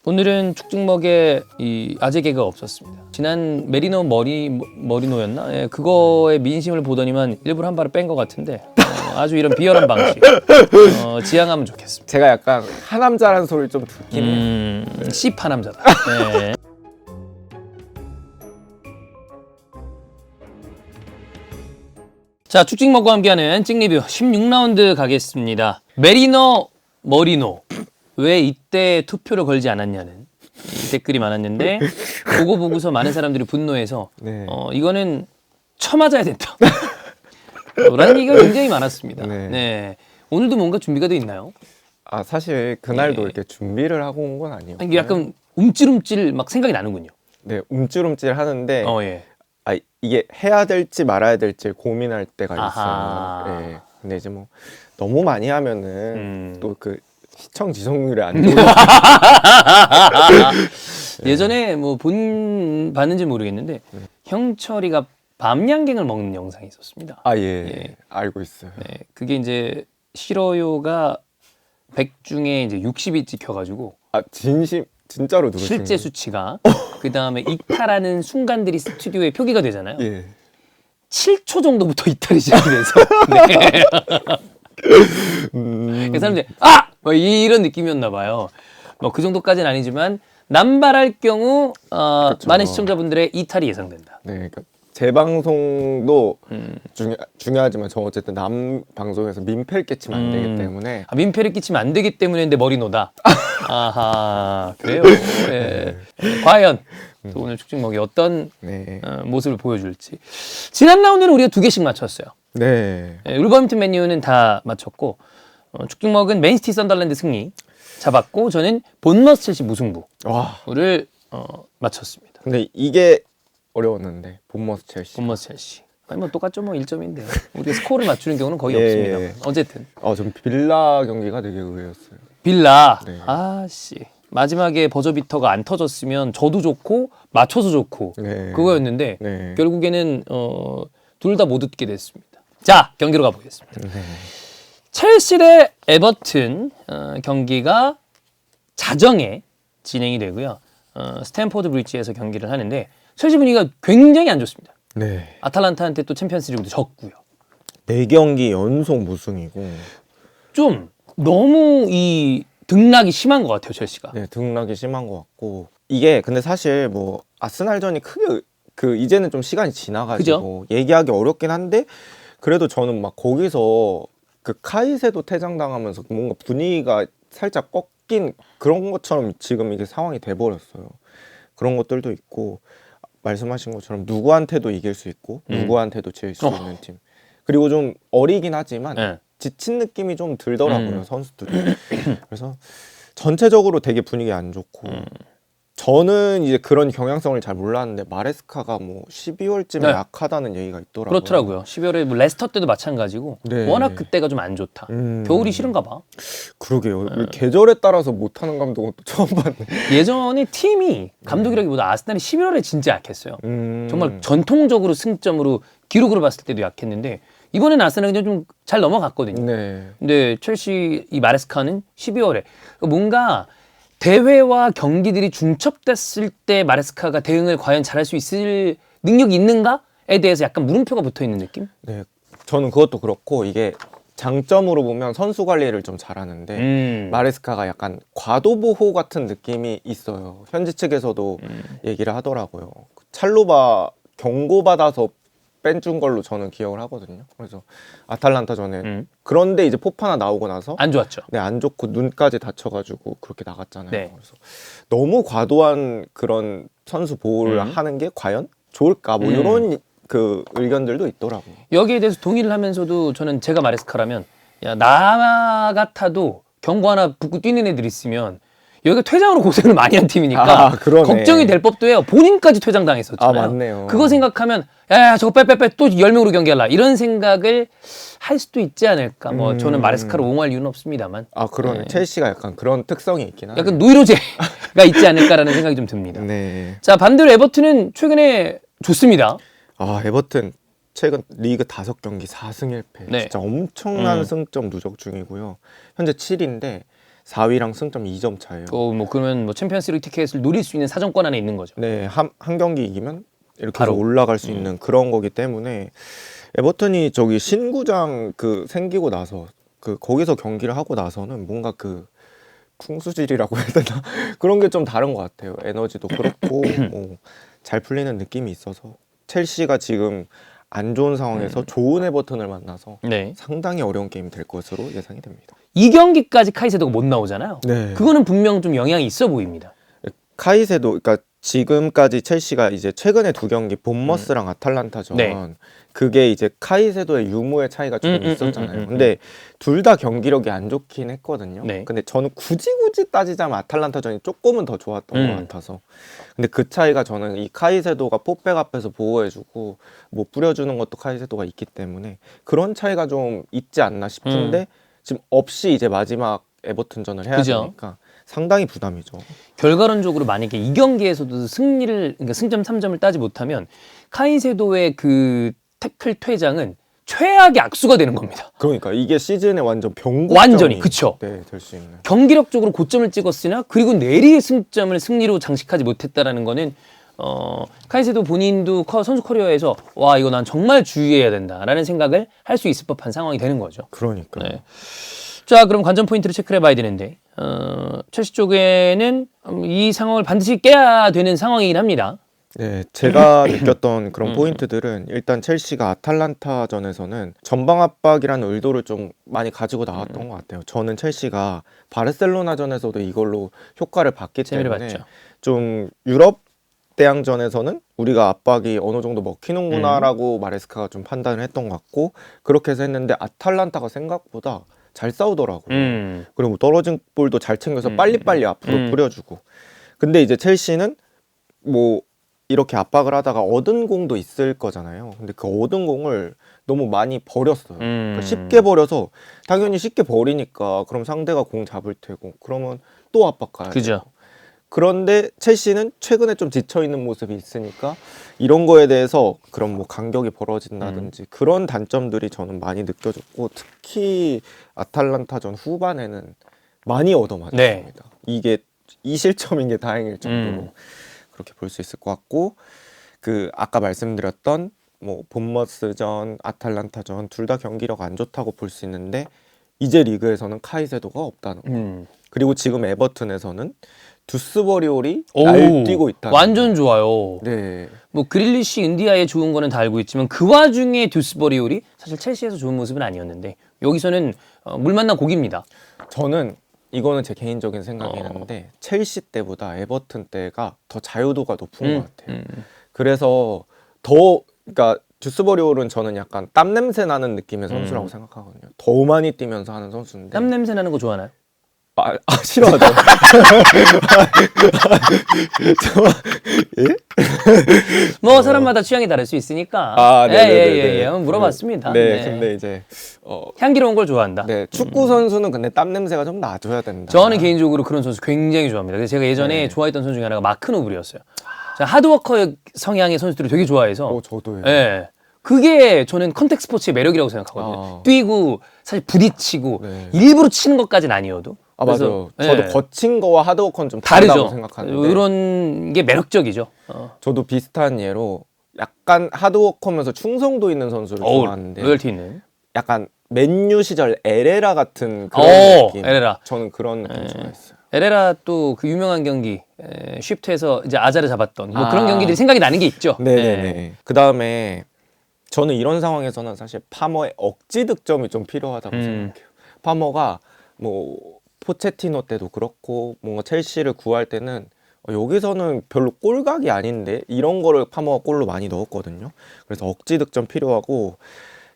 오늘은 축직먹에 이 아재 개그가 없었습니다. 지난 메리노 머리노였나? 예, 그거의 민심을 보더니만 일부러 한 발을 뺀 것 같은데 아주 이런 비열한 방식 지양하면 좋겠습니다. 제가 약간 하남자라는 소리를 좀 듣긴 해요. 씹하남자다. 네. 자, 축직먹과 함께하는 찍리뷰 16라운드 가겠습니다. 메리노 머리노 왜 이때 투표를 걸지 않았냐는 댓글이 많았는데 그거 보고서 많은 사람들이 분노해서 네. 이거는 쳐맞아야 된다 라는 얘기가 굉장히 많았습니다. 네. 네. 오늘도 뭔가 준비가 돼 있나요? 아 사실 그날도 예. 이렇게 준비를 하고 온 건 아니에요. 이게 약간 움찔움찔 막 생각이 나는군요. 네 움찔움찔 하는데 예. 아 이게 해야 될지 말아야 될지 고민할 때가 아하. 있어요. 네. 근데 이제 뭐 너무 많이 하면은 또 그 시청 지속률이 안 좋은. 예전에 뭐 봤는지 모르겠는데 형철이가 밤양갱을 먹는 영상이 있었습니다. 아 예. 예. 알고 있어요. 네, 그게 이제 싫어요가 100 중에 이제 60이 찍혀가지고 아 진짜로 누구신가요? 실제 수치가 그 다음에 이탈하는 순간들이 스튜디오에 표기가 되잖아요. 예. 7초 정도부터 이탈이 시작돼서 네. 그 사람들이 뭐 이런 느낌이었나 봐요. 뭐 그 정도까지는 아니지만 남발할 경우 많은 시청자분들의 이탈이 예상된다. 네, 그러니까 제 방송도 중요하지만 저 어쨌든 남 방송에서 민폐를 끼치면 안 되기 때문에 민폐를 끼치면 안 되기 때문에 내 머리노다. 아하, 그래요. 예. 과연 또 오늘 축직먹이 어떤 네. 모습을 보여줄지. 지난 라운드는 우리가 2개씩 맞췄어요. 네. 예, 울버햄튼 맨유는 다 맞췄고 축직먹은 맨시티 썬더랜드 승리 잡았고 저는 본머스 첼시 무승부를 와. 맞췄습니다. 근데 이게 어려웠는데 본머스 첼시. 본머스 첼시. 아니 뭐 똑같죠 뭐 1점인데 우리가 스코어를 맞추는 경우는 거의 예, 없습니다. 예. 어쨌든 전 빌라 경기가 되게 의외였어요. 빌라. 네. 아씨. 마지막에 버저비터가 안 터졌으면 저도 좋고 맞춰서 좋고 네. 그거였는데 네. 결국에는 둘 다 못 얻게 됐습니다. 자, 경기로 가보겠습니다. 네. 첼시 대 에버튼 경기가 자정에 진행이 되고요. 스탠포드 브리지에서 경기를 하는데 첼시 분위기가 굉장히 안 좋습니다. 네. 아탈란타한테 또 챔피언스리그도 졌고요. 4경기 연속 무승이고. 좀 너무 이 등락이 심한 것 같아요, 첼시가. 네, 등락이 심한 것 같고. 이게 근데 사실 뭐 아스날전이 크게 이제는 좀 시간이 지나가지고 얘기하기 어렵긴 한데 그래도 저는 막 거기서 그 카이세도 퇴장당하면서 뭔가 분위기가 살짝 꺾인 그런 것처럼 지금 이게 상황이 돼버렸어요. 그런 것들도 있고 말씀하신 것처럼 누구한테도 이길 수 있고 누구한테도 질 수 있는 팀. 그리고 좀 어리긴 하지만 네. 지친 느낌이 좀 들더라고요, 선수들이. 그래서 전체적으로 되게 분위기 안 좋고 저는 이제 그런 경향성을 잘 몰랐는데 마레스카가 뭐 12월쯤에 네. 약하다는 얘기가 있더라고요. 그렇더라고요. 12월에 뭐 레스터 때도 마찬가지고 네. 워낙 그때가 좀 안 좋다. 겨울이 싫은가 봐. 그러게요. 계절에 따라서 못하는 감독은 또 처음 봤네. 예전에 팀이 감독이라기보다 아스날이 11월에 진짜 약했어요. 정말 전통적으로 승점으로 기록으로 봤을 때도 약했는데 이번엔 아스날이 좀 잘 넘어갔거든요. 네. 근데 첼시 이 마레스카는 12월에 뭔가 대회와 경기들이 중첩됐을 때 마레스카가 대응을 과연 잘할 수 있을 능력이 있는가에 대해서 약간 물음표가 붙어 있는 느낌? 네. 저는 그것도 그렇고 이게 장점으로 보면 선수 관리를 좀 잘하는데 마레스카가 약간 과도 보호 같은 느낌이 있어요. 현지 측에서도 얘기를 하더라고요. 찰로바 경고받아서 뺀준 걸로 저는 기억을 하거든요. 그래서 아탈란타 전에 그런데 이제 포파나 나오고 나서 안 좋았죠. 네, 안 좋고 눈까지 다쳐가지고 그렇게 나갔잖아요. 네. 그래서 너무 과도한 그런 선수 보호를 하는 게 과연 좋을까? 뭐 이런 그 의견들도 있더라고요. 여기에 대해서 동의를 하면서도 저는 제가 마레스카라면 야, 나 같아도 경고 하나 붙고 뛰는 애들 있으면 여기가 퇴장으로 고생을 많이 한 팀이니까 그러네. 걱정이 될 법도 해요. 본인까지 퇴장당했었잖아요. 맞네요. 그거 생각하면 야 저거 빼 또 10명으로 경기할라 이런 생각을 할 수도 있지 않을까. 뭐 저는 마레스카를 옹호할 이유는 없습니다만 그러네. 첼시가 약간 그런 특성이 있긴 하네요. 약간 노이로제가 있지 않을까라는 생각이 좀 듭니다. 네. 자, 반대로 에버튼은 최근에 좋습니다. 에버튼 최근 리그 5경기 4승 1패. 네. 진짜 엄청난 승점 누적 중이고요. 현재 7위인데 4위랑 승점 2점 차예요. 뭐 그러면 뭐 챔피언스리그 티켓을 노릴 수 있는 사정권 안에 있는 거죠. 네, 한 경기 이기면 이렇게 바로. 해서 올라갈 수 있는 그런 거기 때문에 에버튼이 저기 신구장 그 생기고 나서 그 거기서 경기를 하고 나서는 뭔가 그 풍수질이라고 해야 되나 그런 게 좀 다른 것 같아요. 에너지도 그렇고 뭐 잘 풀리는 느낌이 있어서 첼시가 지금 안 좋은 상황에서 좋은 에버튼을 만나서 네. 상당히 어려운 게임이 될 것으로 예상이 됩니다. 이 경기까지 카이세도가 못 나오잖아요. 네. 그거는 분명 좀 영향이 있어 보입니다. 카이세도 그러니까 지금까지 첼시가 이제 최근에 두 경기 본머스랑 아탈란타전 네. 그게 이제 카이세도의 유무의 차이가 조금 있었잖아요. 근데 둘 다 경기력이 안 좋긴 했거든요. 네. 근데 저는 굳이 따지자면 아탈란타전이 조금은 더 좋았던 것 같아서. 근데 그 차이가 저는 이 카이세도가 포백 앞에서 보호해주고 뭐 뿌려주는 것도 카이세도가 있기 때문에 그런 차이가 좀 있지 않나 싶은데 지금 없이 이제 마지막 에버튼전을 해야 그죠. 되니까 상당히 부담이죠. 결과론적으로 만약에 이 경기에서도 승리를 그러니까 승점 3점을 따지 못하면 카이세도의 그 태클 퇴장은 최악의 악수가 되는 겁니다. 그러니까 이게 시즌에 완전 병고점이 완전히, 그쵸. 네, 될 수 있는. 경기력적으로 고점을 찍었으나 그리고 내리의 승점을 승리로 장식하지 못했다라는 거는 카이세도 본인도 선수 커리어에서 와 이거 난 정말 주의해야 된다라는 생각을 할 수 있을 법한 상황이 되는 거죠. 그러니까. 네. 자, 그럼 관전 포인트를 체크를 해봐야 되는데 첼시 쪽에는 이 상황을 반드시 깨야 되는 상황이긴 합니다. 네, 제가 느꼈던 그런 포인트들은 일단 첼시가 아탈란타전에서는 전방 압박이라는 의도를 좀 많이 가지고 나왔던 것 같아요. 저는 첼시가 바르셀로나전에서도 이걸로 효과를 봤기 재미를 때문에 봤죠. 좀 유럽 대항전에서는 우리가 압박이 어느 정도 먹히는구나라고 마레스카가 좀 판단을 했던 것 같고 그렇게 해서 했는데 아탈란타가 생각보다 잘 싸우더라고요. 그리고 떨어진 볼도 잘 챙겨서 빨리빨리 앞으로 뿌려주고. 근데 이제 첼시는 뭐 이렇게 압박을 하다가 얻은 공도 있을 거잖아요. 근데 그 얻은 공을 너무 많이 버렸어요. 그러니까 쉽게 버려서 당연히 쉽게 버리니까 그럼 상대가 공 잡을 테고 그러면 또 압박 가야 그죠. 돼요. 그런데 첼시는 최근에 좀 지쳐있는 모습이 있으니까 이런 거에 대해서 그런 뭐 간격이 벌어진다든지 그런 단점들이 저는 많이 느껴졌고 특히 아탈란타전 후반에는 많이 얻어맞았습니다. 네. 이게 이 실점인 게 다행일 정도로 그렇게 볼 수 있을 것 같고 그 아까 말씀드렸던 뭐 본머스전, 아탈란타전 둘 다 경기력 안 좋다고 볼 수 있는데 이제 리그에서는 카이세도가 없다는 거. 그리고 지금 에버튼에서는 두스버리올이 날뛰고 있다. 완전 좋아요. 네. 뭐 그릴리시, 인디아에 좋은 거는 다 알고 있지만 그 와중에 두스버리올이 사실 첼시에서 좋은 모습은 아니었는데 여기서는 물 만난 고기입니다. 저는 이거는 제 개인적인 생각이었는데 첼시 때보다 에버튼 때가 더 자유도가 높은 것 같아요. 그래서 더 그러니까 두스버리올은 저는 약간 땀 냄새 나는 느낌의 선수라고 생각하거든요. 더 많이 뛰면서 하는 선수인데 땀 냄새 나는 거 좋아하나요? 싫어하죠. 뭐 사람마다 취향이 다를 수 있으니까. 네네네. 한번 물어봤습니다. 네, 근데 이제 향기로운 걸 좋아한다. 네, 축구 선수는 근데 땀 냄새가 좀 나줘야 된다. 저는 개인적으로 그런 선수 굉장히 좋아합니다. 그래서 제가 예전에 좋아했던 선수 중에 하나가 마크 노블이었어요. 제가 하드워커 성향의 선수들을 되게 좋아해서. 저도요. 네. 그게 저는 컨택 스포츠의 매력이라고 생각하거든요. 뛰고 사실 부딪히고 일부러 치는 것까지는 아니어도. 맞아요. 저도 거친 거와 하드워커는 좀 다르다고 생각하는데 이런 게 매력적이죠. 저도 비슷한 예로 약간 하드워커면서 충성도 있는 선수를 좋아하는데 로열티 있는. 약간 맨유 시절 에레라 같은 그런 느낌. 에레라. 저는 그런 느낌 좋아했어요. 에레라 또 그 유명한 경기 쉬프트에서 이제 아자를 잡았던 뭐 그런 경기들이 생각이 나는 게 있죠. 네네네. 그 다음에 저는 이런 상황에서는 사실 파머의 억지 득점이 좀 필요하다고 생각해요. 파머가 뭐 포체티노 때도 그렇고 뭔가 첼시를 구할 때는 여기서는 별로 골각이 아닌데 이런 거를 파머가 골로 많이 넣었거든요. 그래서 억지 득점 필요하고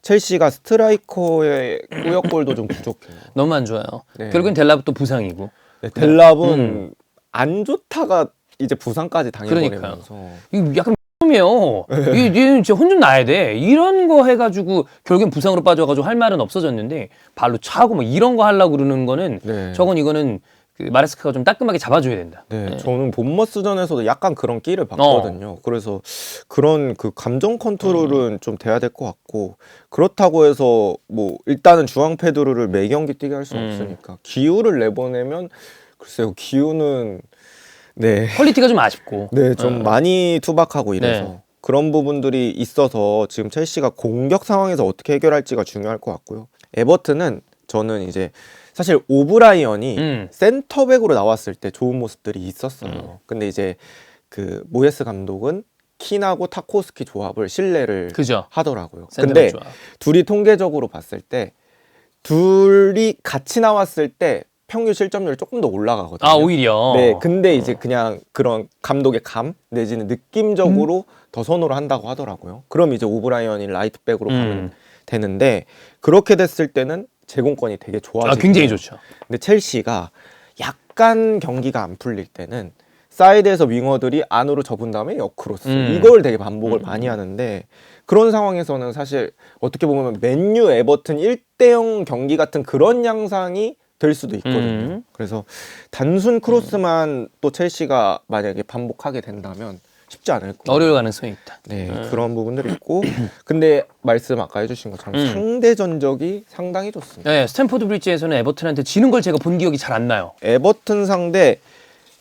첼시가 스트라이커의 꾸역골도 좀 부족해요. 너무 안 좋아요. 네. 결국엔 델랍도 부상이고. 네, 델랍은 안 좋다가 이제 부상까지 당해버리면서 이거 약간 이요. 이 진짜 혼 좀 나야 돼. 이런 거 해가지고 결국엔 부상으로 빠져가지고 할 말은 없어졌는데 발로 차고 뭐 이런 거 하려고 그러는 거는 저건 이거는 그 마레스카가 좀 따끔하게 잡아줘야 된다. 네, 저는 본머스전에서도 약간 그런 끼를 봤거든요. 그래서 그런 그 감정 컨트롤은 좀 돼야 될 것 같고, 그렇다고 해서 뭐 일단은 주앙 페드로를 매 경기 뛰게 할 수는 없으니까 기우를 내보내면 글쎄요, 기우는 네, 퀄리티가 좀 아쉽고. 네, 좀 많이 투박하고 이래서 네. 그런 부분들이 있어서 지금 첼시가 공격 상황에서 어떻게 해결할지가 중요할 것 같고요. 에버튼은 저는 이제 사실 오브라이언이 센터백으로 나왔을 때 좋은 모습들이 있었어요. 근데 이제 그 모예스 감독은 킨하고 타코스키 조합을 신뢰를 그죠. 하더라고요. 센터백 근데 조합. 둘이 통계적으로 봤을 때 둘이 같이 나왔을 때 평균 실점률이 조금 더 올라가거든요. 아, 오히려. 네, 근데 이제 그냥 그런 감독의 감 내지는 느낌적으로 더 선호를 한다고 하더라고요. 그럼 이제 오브라이언이 라이트백으로 가면 되는데 그렇게 됐을 때는 제공권이 되게 좋아지고. 굉장히 좋죠. 근데 첼시가 약간 경기가 안 풀릴 때는 사이드에서 윙어들이 안으로 접은 다음에 역크로스 이걸 되게 반복을 많이 하는데 그런 상황에서는 사실 어떻게 보면 맨유 에버튼 1대0 경기 같은 그런 양상이 될 수도 있거든요. 그래서 단순 크로스만 또 첼시가 만약에 반복하게 된다면 쉽지 않을 거예요. 어려울 가능성이 있다. 네, 그런 부분들이 있고 근데 말씀 아까 해주신 것처럼 상대 전적이 상당히 좋습니다. 네, 스탠포드 브리지에서는 에버튼한테 지는 걸 제가 본 기억이 잘 안 나요. 에버튼 상대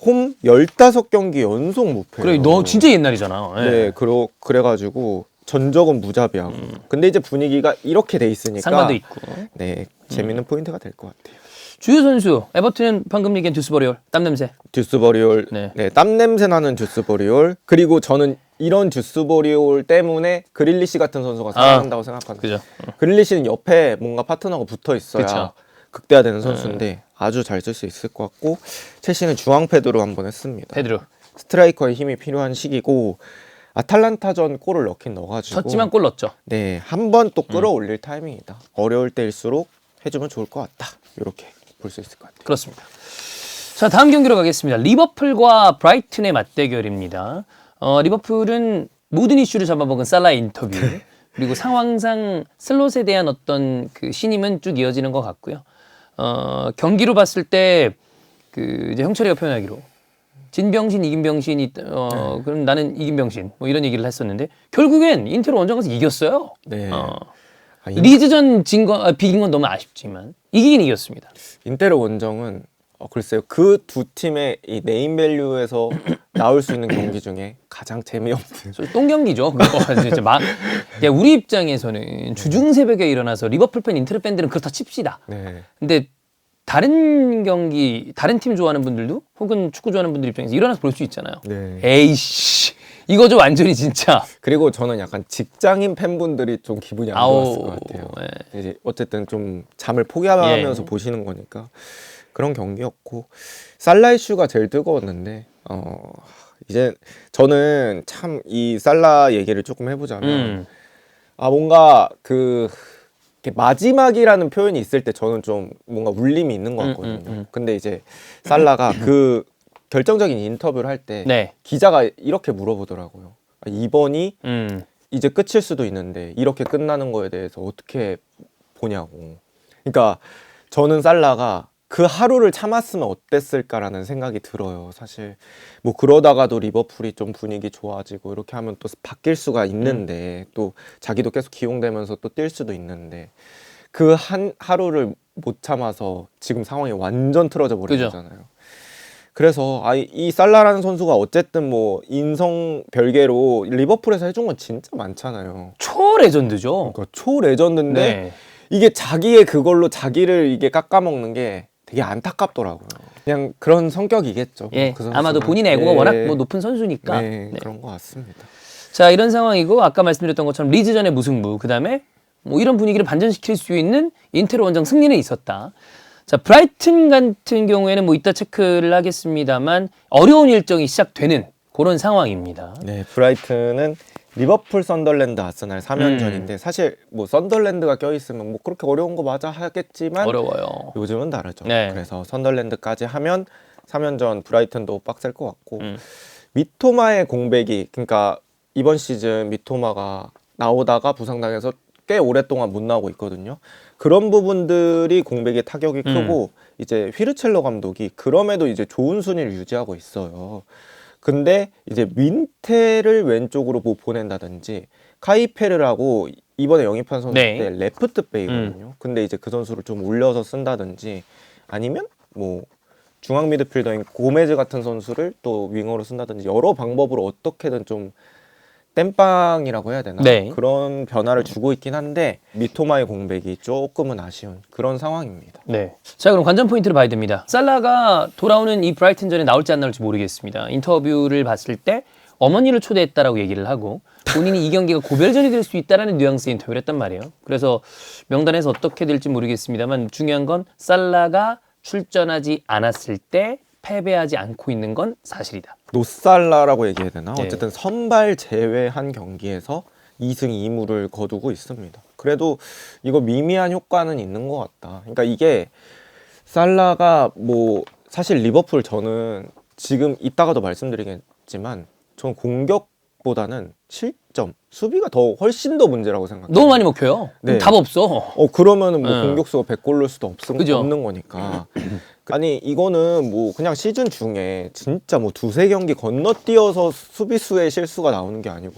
홈 15경기 연속 무패예요. 그래, 너 진짜 옛날이잖아. 네, 그래가지고 전적은 무자비하고 근데 이제 분위기가 이렇게 돼 있으니까 상관도 있고. 네, 재밌는 포인트가 될 것 같아요. 주요 선수 에버튼은 방금 얘기한 듀스버리올 땀 냄새. 듀스버리올, 네. 네, 땀 냄새 나는 듀스버리올. 그리고 저는 이런 듀스버리올 때문에 그릴리시 같은 선수가 살아난다고 생각합니다. 그죠. 그릴리시는 옆에 뭔가 파트너가 붙어 있어야 그쵸. 극대화되는 선수인데 아주 잘 쓸 수 있을 것 같고 첼시는 주앙 페드로 한번 했습니다. 페드로. 스트라이커의 힘이 필요한 시기고 아탈란타전 골을 넣긴 넣어가지고 쳤지만 골 넣었죠. 네, 한 번 또 끌어올릴 타이밍이다. 어려울 때일수록 해주면 좋을 것 같다. 이렇게 볼 수 있을 것 같아요. 그렇습니다. 자, 다음 경기로 가겠습니다. 리버풀과 브라이튼의 맞대결입니다. 리버풀은 모든 이슈를 잡아먹은 살라의 인터뷰 그리고 상황상 슬롯에 대한 어떤 그 신임은 쭉 이어지는 것 같고요. 경기로 봤을 때 그 이제 형철이가 표현하기로 진병신 이긴병신이 그럼 나는 이긴병신 뭐 이런 얘기를 했었는데 결국엔 인테로 원정 가서 이겼어요. 네. 리즈전 비긴 건 너무 아쉽지만 이기긴 이겼습니다. 인테르 원정은 글쎄요, 그 두 팀의 이 네임밸류에서 나올 수 있는 경기 중에 가장 재미없는 똥경기죠. 그거 진짜 우리 입장에서는 주중 새벽에 일어나서 리버풀 팬, 인테르 팬들은 그렇다 칩시다. 네. 근데 다른 경기, 다른 팀 좋아하는 분들도 혹은 축구 좋아하는 분들 입장에서 일어나서 볼 수 있잖아요. 네. 에이씨, 이거죠 완전히 진짜. 그리고 저는 약간 직장인 팬분들이 좀 기분이 안 좋았을 것 같아요. 네. 이제 어쨌든 좀 잠을 포기하면서 예. 보시는 거니까 그런 경기였고 살라 이슈가 제일 뜨거웠는데 이제 저는 참 이 살라 얘기를 조금 해보자면 뭔가 그 이렇게 마지막이라는 표현이 있을 때 저는 좀 뭔가 울림이 있는 것 같거든요. 근데 이제 살라가 그 결정적인 인터뷰를 할 때 네. 기자가 이렇게 물어보더라고요. 이번이 이제 끝일 수도 있는데 이렇게 끝나는 거에 대해서 어떻게 보냐고. 그러니까 저는 살라가 그 하루를 참았으면 어땠을까라는 생각이 들어요. 사실 뭐 그러다가도 리버풀이 좀 분위기 좋아지고 이렇게 하면 또 바뀔 수가 있는데 또 자기도 계속 기용되면서 또 뛸 수도 있는데 그 한 하루를 못 참아서 지금 상황이 완전 틀어져 버린 그죠. 거잖아요. 그래서 이 살라라는 선수가 어쨌든 뭐 인성 별개로 리버풀에서 해준 건 진짜 많잖아요. 초 레전드죠. 그러니까 초 레전드인데 네. 이게 자기의 그걸로 자기를 이게 깎아먹는 게 되게 안타깝더라고요. 그냥 그런 성격이겠죠. 예, 그 선수가. 아마도 본인의 에고가 네. 워낙 뭐 높은 선수니까. 네, 네. 그런 것 같습니다. 자, 이런 상황이고 아까 말씀드렸던 것처럼 리즈전의 무승부, 그다음에 뭐 이런 분위기를 반전시킬 수 있는 인테르 원정 승리는 있었다. 자, 브라이튼 같은 경우에는 뭐 이따 체크를 하겠습니다만 어려운 일정이 시작되는 그런 상황입니다. 네, 브라이튼은 리버풀, 썬덜랜드, 아스날 3연전인데 사실 뭐 썬덜랜드가 껴있으면 뭐 그렇게 어려운 거 맞아 하겠지만 어려워요. 요즘은 다르죠. 네. 그래서 썬덜랜드까지 하면 3연전 브라이튼도 빡셀 것 같고 미토마의 공백이 그러니까 이번 시즌 미토마가 나오다가 부상당해서 꽤 오랫동안 못 나오고 있거든요. 그런 부분들이 공백에 타격이 크고 이제 휘르첼러 감독이 그럼에도 이제 좋은 순위를 유지하고 있어요. 근데 이제 민테를 왼쪽으로 뭐 보낸다든지 카이페르라고 이번에 영입한 선수인데 레프트 백이거든요. 근데 이제 그 선수를 좀 올려서 쓴다든지 아니면 뭐 중앙 미드필더인 고메즈 같은 선수를 또 윙어로 쓴다든지 여러 방법으로 어떻게든 좀 땜빵이라고 해야 되나? 네. 그런 변화를 주고 있긴 한데 미토마의 공백이 조금은 아쉬운 그런 상황입니다. 네. 자, 그럼 관전 포인트를 봐야 됩니다. 살라가 돌아오는 이 브라이튼전에 나올지 안 나올지 모르겠습니다. 인터뷰를 봤을 때 어머니를 초대했다라고 얘기를 하고 본인이 이 경기가 고별전이 될 수 있다라는 뉘앙스의 인터뷰를 했단 말이에요. 그래서 명단에서 어떻게 될지 모르겠습니다만 중요한 건 살라가 출전하지 않았을 때 패배하지 않고 있는 건 사실이다. 노살라라고 얘기해야 되나? 네. 어쨌든 선발 제외한 경기에서 2승 2무를 거두고 있습니다. 그래도 이거 미미한 효과는 있는 것 같다. 그러니까 이게 살라가 뭐 사실 리버풀 저는 지금 이따가도 말씀드리겠지만 전 공격보다는 실점, 수비가 더 훨씬 더 문제라고 생각해요. 너무 많이 먹혀요. 네. 답 없어. 그러면은 뭐 응. 공격수가 100골 넣을 수도 그죠? 없는 거니까. 아니 이거는 뭐 그냥 시즌 중에 진짜 뭐 두세 경기 건너뛰어서 수비수의 실수가 나오는 게 아니고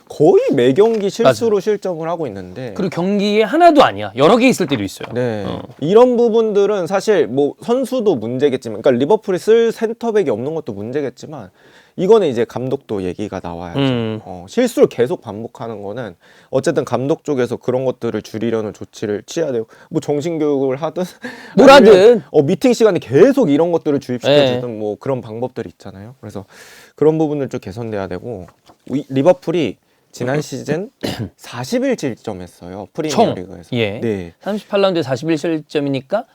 거의 매 경기 실수로 실점을 하고 있는데 그리고 경기에 하나도 아니야. 여러 개 있을 때도 있어요. 네. 이런 부분들은 사실 뭐 선수도 문제겠지만 그러니까 리버풀이 쓸 센터백이 없는 것도 문제겠지만 이거는 이제 감독도 얘기가 나와야죠. 실수를 계속 반복하는 거는 어쨌든 감독 쪽에서 그런 것들을 줄이려는 조치를 취해야 되고 뭐 정신교육을 하든 뭘 하든 미팅 시간에 계속 이런 것들을 주입시켜주든 뭐 그런 방법들이 있잖아요. 그래서 그런 부분을 좀 개선돼야 되고 리버풀이 지난 시즌 41실점했어요. 프리미어리그에서. 예. 네. 38라운드에 41실점이니까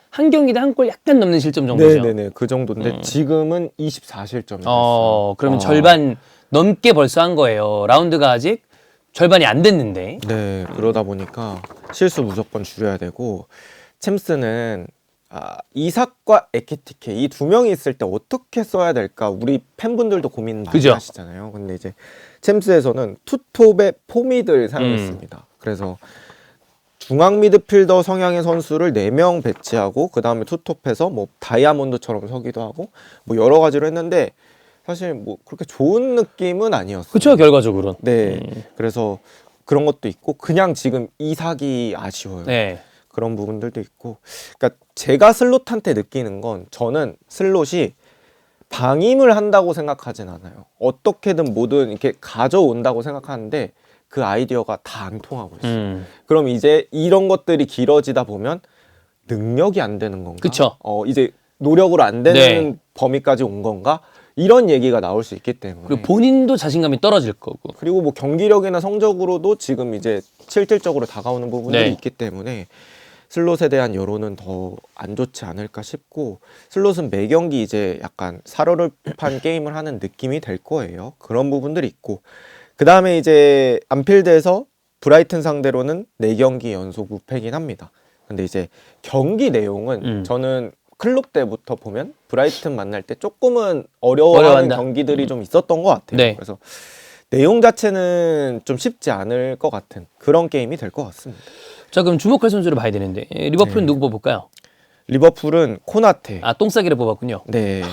한 경기당 한 골 약간 넘는 실점 정도죠. 네네네. 그 정도인데 지금은 24실점이었어요. 그러면 절반 넘게 벌써 한 거예요. 라운드가 아직 절반이 안 됐는데. 네. 그러다 보니까 실수 무조건 줄여야 되고 챔스는 이삭과 에키티케 이 두 명이 있을 때 어떻게 써야 될까 우리 팬분들도 고민 많이 그죠? 하시잖아요. 근데 이제 챔스에서는 투톱의 포미드를 사용했습니다. 그래서 중앙 미드필더 성향의 선수를 4명 배치하고 그 다음에 투톱에서 뭐 다이아몬드처럼 서기도 하고 뭐 여러 가지로 했는데 사실 뭐 그렇게 좋은 느낌은 아니었어요. 그렇죠, 결과적으로는. 네. 그래서 그런 것도 있고 그냥 지금 이삭이 아쉬워요. 네. 그런 부분들도 있고 그러니까 제가 슬롯한테 느끼는 건 저는 슬롯이 방임을 한다고 생각하진 않아요. 어떻게든 뭐든 이렇게 가져온다고 생각하는데 그 아이디어가 다 안 통하고 있어요. 그럼 이제 이런 것들이 길어지다 보면 능력이 안 되는 건가? 그쵸. 이제 노력으로 안 되는 네. 범위까지 온 건가? 이런 얘기가 나올 수 있기 때문에 그리고 본인도 자신감이 떨어질 거고. 그리고 뭐 경기력이나 성적으로도 지금 이제 실질적으로 다가오는 부분들이 네. 있기 때문에 슬롯에 대한 여론은 더 안 좋지 않을까 싶고 슬롯은 매 경기 이제 약간 살얼을 판 게임을 하는 느낌이 될 거예요. 그런 부분들이 있고 그 다음에 이제 안필드에서 브라이튼 상대로는 4경기 연속 무패긴 합니다. 근데 이제 경기 내용은 저는 클럽 때부터 보면 브라이튼 만날 때 조금은 어려워하는 어려워한다. 경기들이 좀 있었던 것 같아요. 네. 그래서 내용 자체는 좀 쉽지 않을 것 같은 그런 게임이 될 것 같습니다. 자, 그럼 주목할 선수를 봐야 되는데 리버풀은 네. 누구 뽑을까요? 리버풀은 코나테. 똥 싸기를 뽑았군요. 네.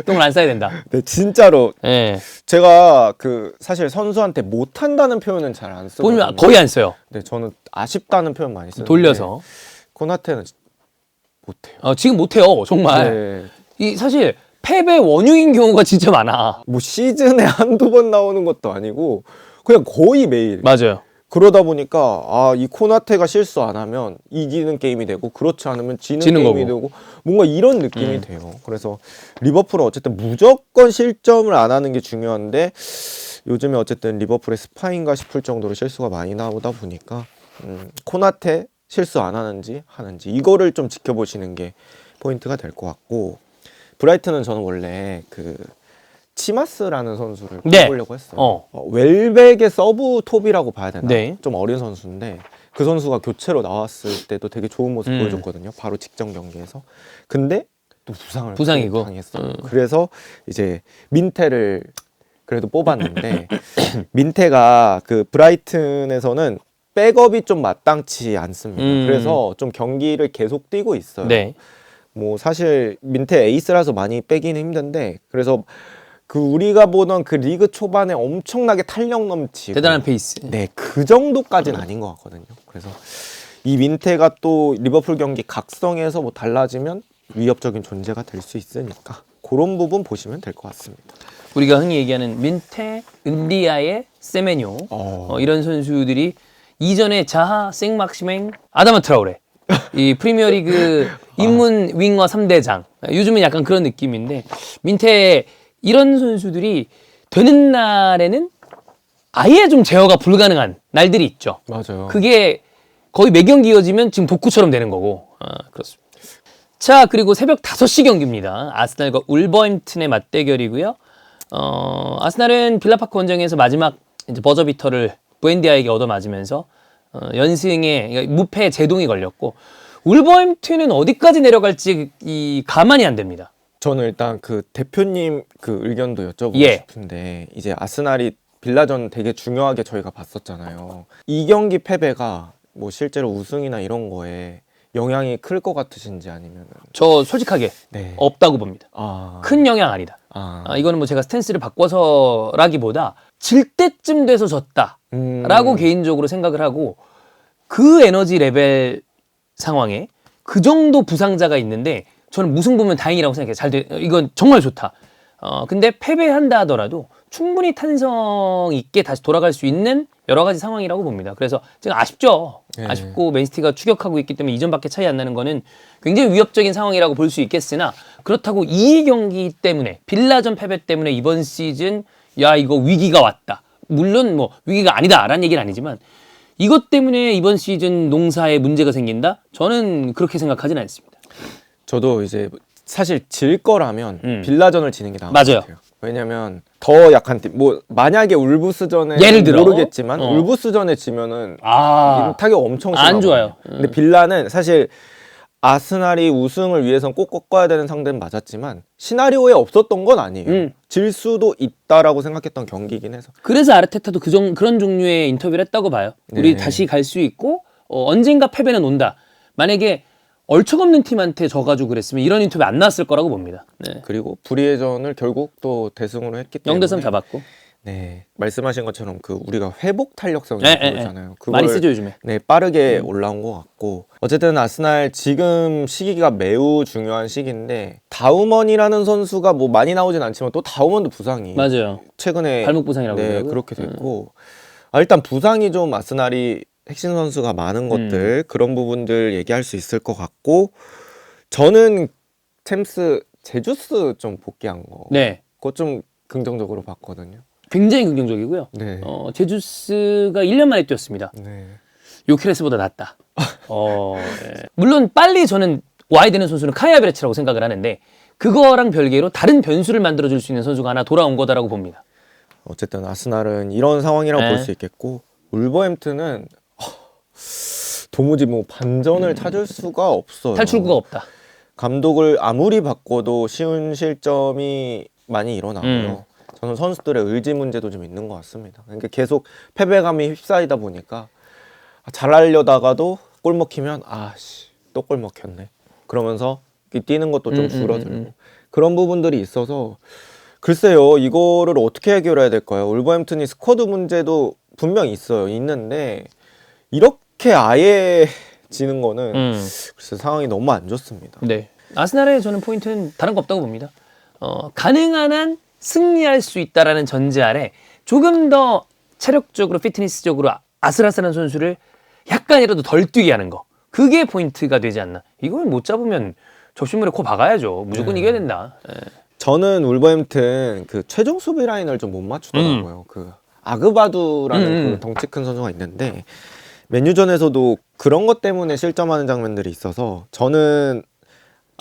똥을 안 싸야 된다. 네, 진짜로 네. 제가 그 사실 선수한테 못한다는 표현은 잘 안 쓰거든요. 본인 거의 안 써요. 네, 저는 아쉽다는 표현 많이 쓰는데 돌려서. 코나테는 못해요. 지금 못해요, 정말. 네. 이 사실 패배 원흉인 경우가 진짜 많아. 뭐 시즌에 한두 번 나오는 것도 아니고 그냥 거의 매일. 맞아요. 그러다 보니까 이 코나테가 실수 안 하면 이기는 게임이 되고 그렇지 않으면 지는 게임이 거고. 되고 뭔가 이런 느낌이 돼요. 그래서 리버풀은 어쨌든 무조건 실점을 안 하는 게 중요한데 요즘에 어쨌든 리버풀의 스파인가 싶을 정도로 실수가 많이 나오다 보니까 코나테 실수 안 하는지 하는지 이거를 좀 지켜보시는 게 포인트가 될 것 같고 브라이튼은 저는 원래 그 치마스라는 선수를 네. 뽑으려고 했어요. 웰백의 서브 톱이라고 봐야 되나? 네. 좀 어린 선수인데 그 선수가 교체로 나왔을 때도 되게 좋은 모습 보여줬거든요. 바로 직전 경기에서. 근데 또 부상이고. 당했어요. 그래서 이제 민테를 그래도 뽑았는데 민테가 그 브라이튼에서는 백업이 좀 마땅치 않습니다. 음. 그래서 좀 경기를 계속 뛰고 있어요. 네. 뭐 사실 민태 에이스라서 많이 빼기는 힘든데 그래서 그 우리가 보던 그 리그 초반에 엄청나게 탄력 넘치고 대단한 페이스. 네, 그 정도까지는 아닌 것 같거든요. 그래서 이 민태가 또 리버풀 경기 각성에서 뭐 달라지면 위협적인 존재가 될 수 있으니까 그런 부분 보시면 될 것 같습니다. 우리가 흔히 얘기하는 민태, 은리아의 세메뇨 이런 선수들이 이전에 자하, 생막시맹, 아다마 트라오레 이 프리미어리그 입문 윙어 3대장 요즘은 약간 그런 느낌인데 민태 이런 선수들이 되는 날에는 아예 좀 제어가 불가능한 날들이 있죠. 맞아요. 그게 거의 매 경기 이어지면 지금 독구처럼 되는 거고 그렇습니다. 자 그리고 새벽 5시 경기입니다. 아스날과 울버햄튼의 맞대결이고요. 아스날은 빌라파크 원정에서 마지막 이제 버저비터를 부엔디아에게 얻어맞으면서 연승에 그러니까 무패 제동이 걸렸고 울버햄튼은 어디까지 내려갈지 이 가만히 안 됩니다. 저는 일단 그 대표님 그 의견도 여쭤보고 예. 싶은데 이제 아스날이 빌라전 되게 중요하게 저희가 봤었잖아요. 이 경기 패배가 뭐 실제로 우승이나 이런 거에 영향이 클 것 같으신지 아니면 저 솔직하게 네. 없다고 봅니다. 아, 큰 영향 아니다. 이거는 뭐 제가 스탠스를 바꿔서라기보다 질 때쯤 돼서 졌다라고 개인적으로 생각을 하고 그 에너지 레벨 상황에 그 정도 부상자가 있는데 저는 무승부면 다행이라고 생각해요. 이건 정말 좋다. 근데 패배한다 하더라도 충분히 탄성 있게 다시 돌아갈 수 있는 여러 가지 상황이라고 봅니다. 그래서 지금 아쉽죠. 네. 아쉽고 맨시티가 추격하고 있기 때문에 이전밖에 차이 안 나는 거는 굉장히 위협적인 상황이라고 볼 수 있겠으나 그렇다고 이 경기 때문에 빌라전 패배 때문에 이번 시즌 야 이거 위기가 왔다. 물론 뭐 위기가 아니다라는 얘기는 아니지만 이것 때문에 이번 시즌 농사에 문제가 생긴다? 저는 그렇게 생각하지는 않습니다. 저도 이제 사실 질 거라면 빌라전을 지는 게 나은 것 맞아요. 같아요. 왜냐면 더 약한 팀, 뭐 만약에 울브스전에 예를 들어? 모르겠지만 울브스전에 지면은 타격 엄청 심하거든요. 안 좋아요. 근데 빌라는 사실 아스날이 우승을 위해선 꼭 꺾어야 되는 상대는 맞았지만 시나리오에 없었던 건 아니에요. 질 수도 있다라고 생각했던 경기이긴 해서. 그래서 아르테타도 그런 종류의 인터뷰를 했다고 봐요. 우리 다시 갈 수 있고 언젠가 패배는 온다. 만약에 얼척없는 팀한테 져가지고 그랬으면 이런 인터뷰 안 나왔을 거라고 봅니다. 네. 그리고 불의의 결국 또 대승으로 했기 때문에 0대3 잡았고. 네, 말씀하신 것처럼 그 우리가 회복 탄력성이 그러잖아요. 많이 쓰죠 요즘에. 네, 빠르게 올라온 것 같고 어쨌든 아스날 지금 시기가 매우 중요한 시기인데 다우먼이라는 선수가 뭐 많이 나오진 않지만 또 다우먼도 부상이 맞아요. 최근에 발목 부상이라고 네, 그러더라고요. 그렇게 됐고 일단 부상이 좀 아스날이 핵심 선수가 많은 것들 그런 부분들 얘기할 수 있을 것 같고 저는 챔스 제주스 좀 복귀한 거 네. 그거 좀 긍정적으로 봤거든요. 굉장히 긍정적이고요. 네. 제주스가 1년 만에 뛰었습니다. 네. 요케레스보다 낫다. 네. 물론 빨리 저는 와야 되는 선수는 카이 하베르츠라고 생각을 하는데 그거랑 별개로 다른 변수를 만들어줄 수 있는 선수가 하나 돌아온 거다라고 봅니다. 어쨌든 아스날은 이런 상황이라고 네. 볼 수 있겠고 울버햄튼은 도무지 뭐 반전을 찾을 수가 없어요. 탈출구가 없다. 감독을 아무리 바꿔도 쉬운 실점이 많이 일어나고요. 저는 선수들의 의지 문제도 좀 있는 것 같습니다. 그러니까 계속 패배감이 휩싸이다 보니까 잘하려다가도 골 먹히면 또 골 먹혔네. 그러면서 뛰는 것도 좀 줄어들고 그런 부분들이 있어서 글쎄요, 이거를 어떻게 해결해야 될까요? 울버햄튼이 스쿼드 문제도 분명 있는데 이렇게 아예 지는 거는 글쎄 상황이 너무 안 좋습니다. 네. 아스날의 저는 포인트는 다른 거 없다고 봅니다. 가능한 한 승리할 수 있다라는 전제 아래 조금 더 체력적으로 피트니스적으로 아슬아슬한 선수를 약간이라도 덜 뛰게 하는 거. 그게 포인트가 되지 않나. 이걸 못 잡으면 접신물에 코 박아야죠. 무조건 이겨야 된다. 네. 저는 울버햄튼 그 최종 수비 라인을 좀 못 맞추더라고요. 그 아그바두라는 그 덩치 큰 선수가 있는데 맨유전에서도 그런 것 때문에 실점하는 장면들이 있어서 저는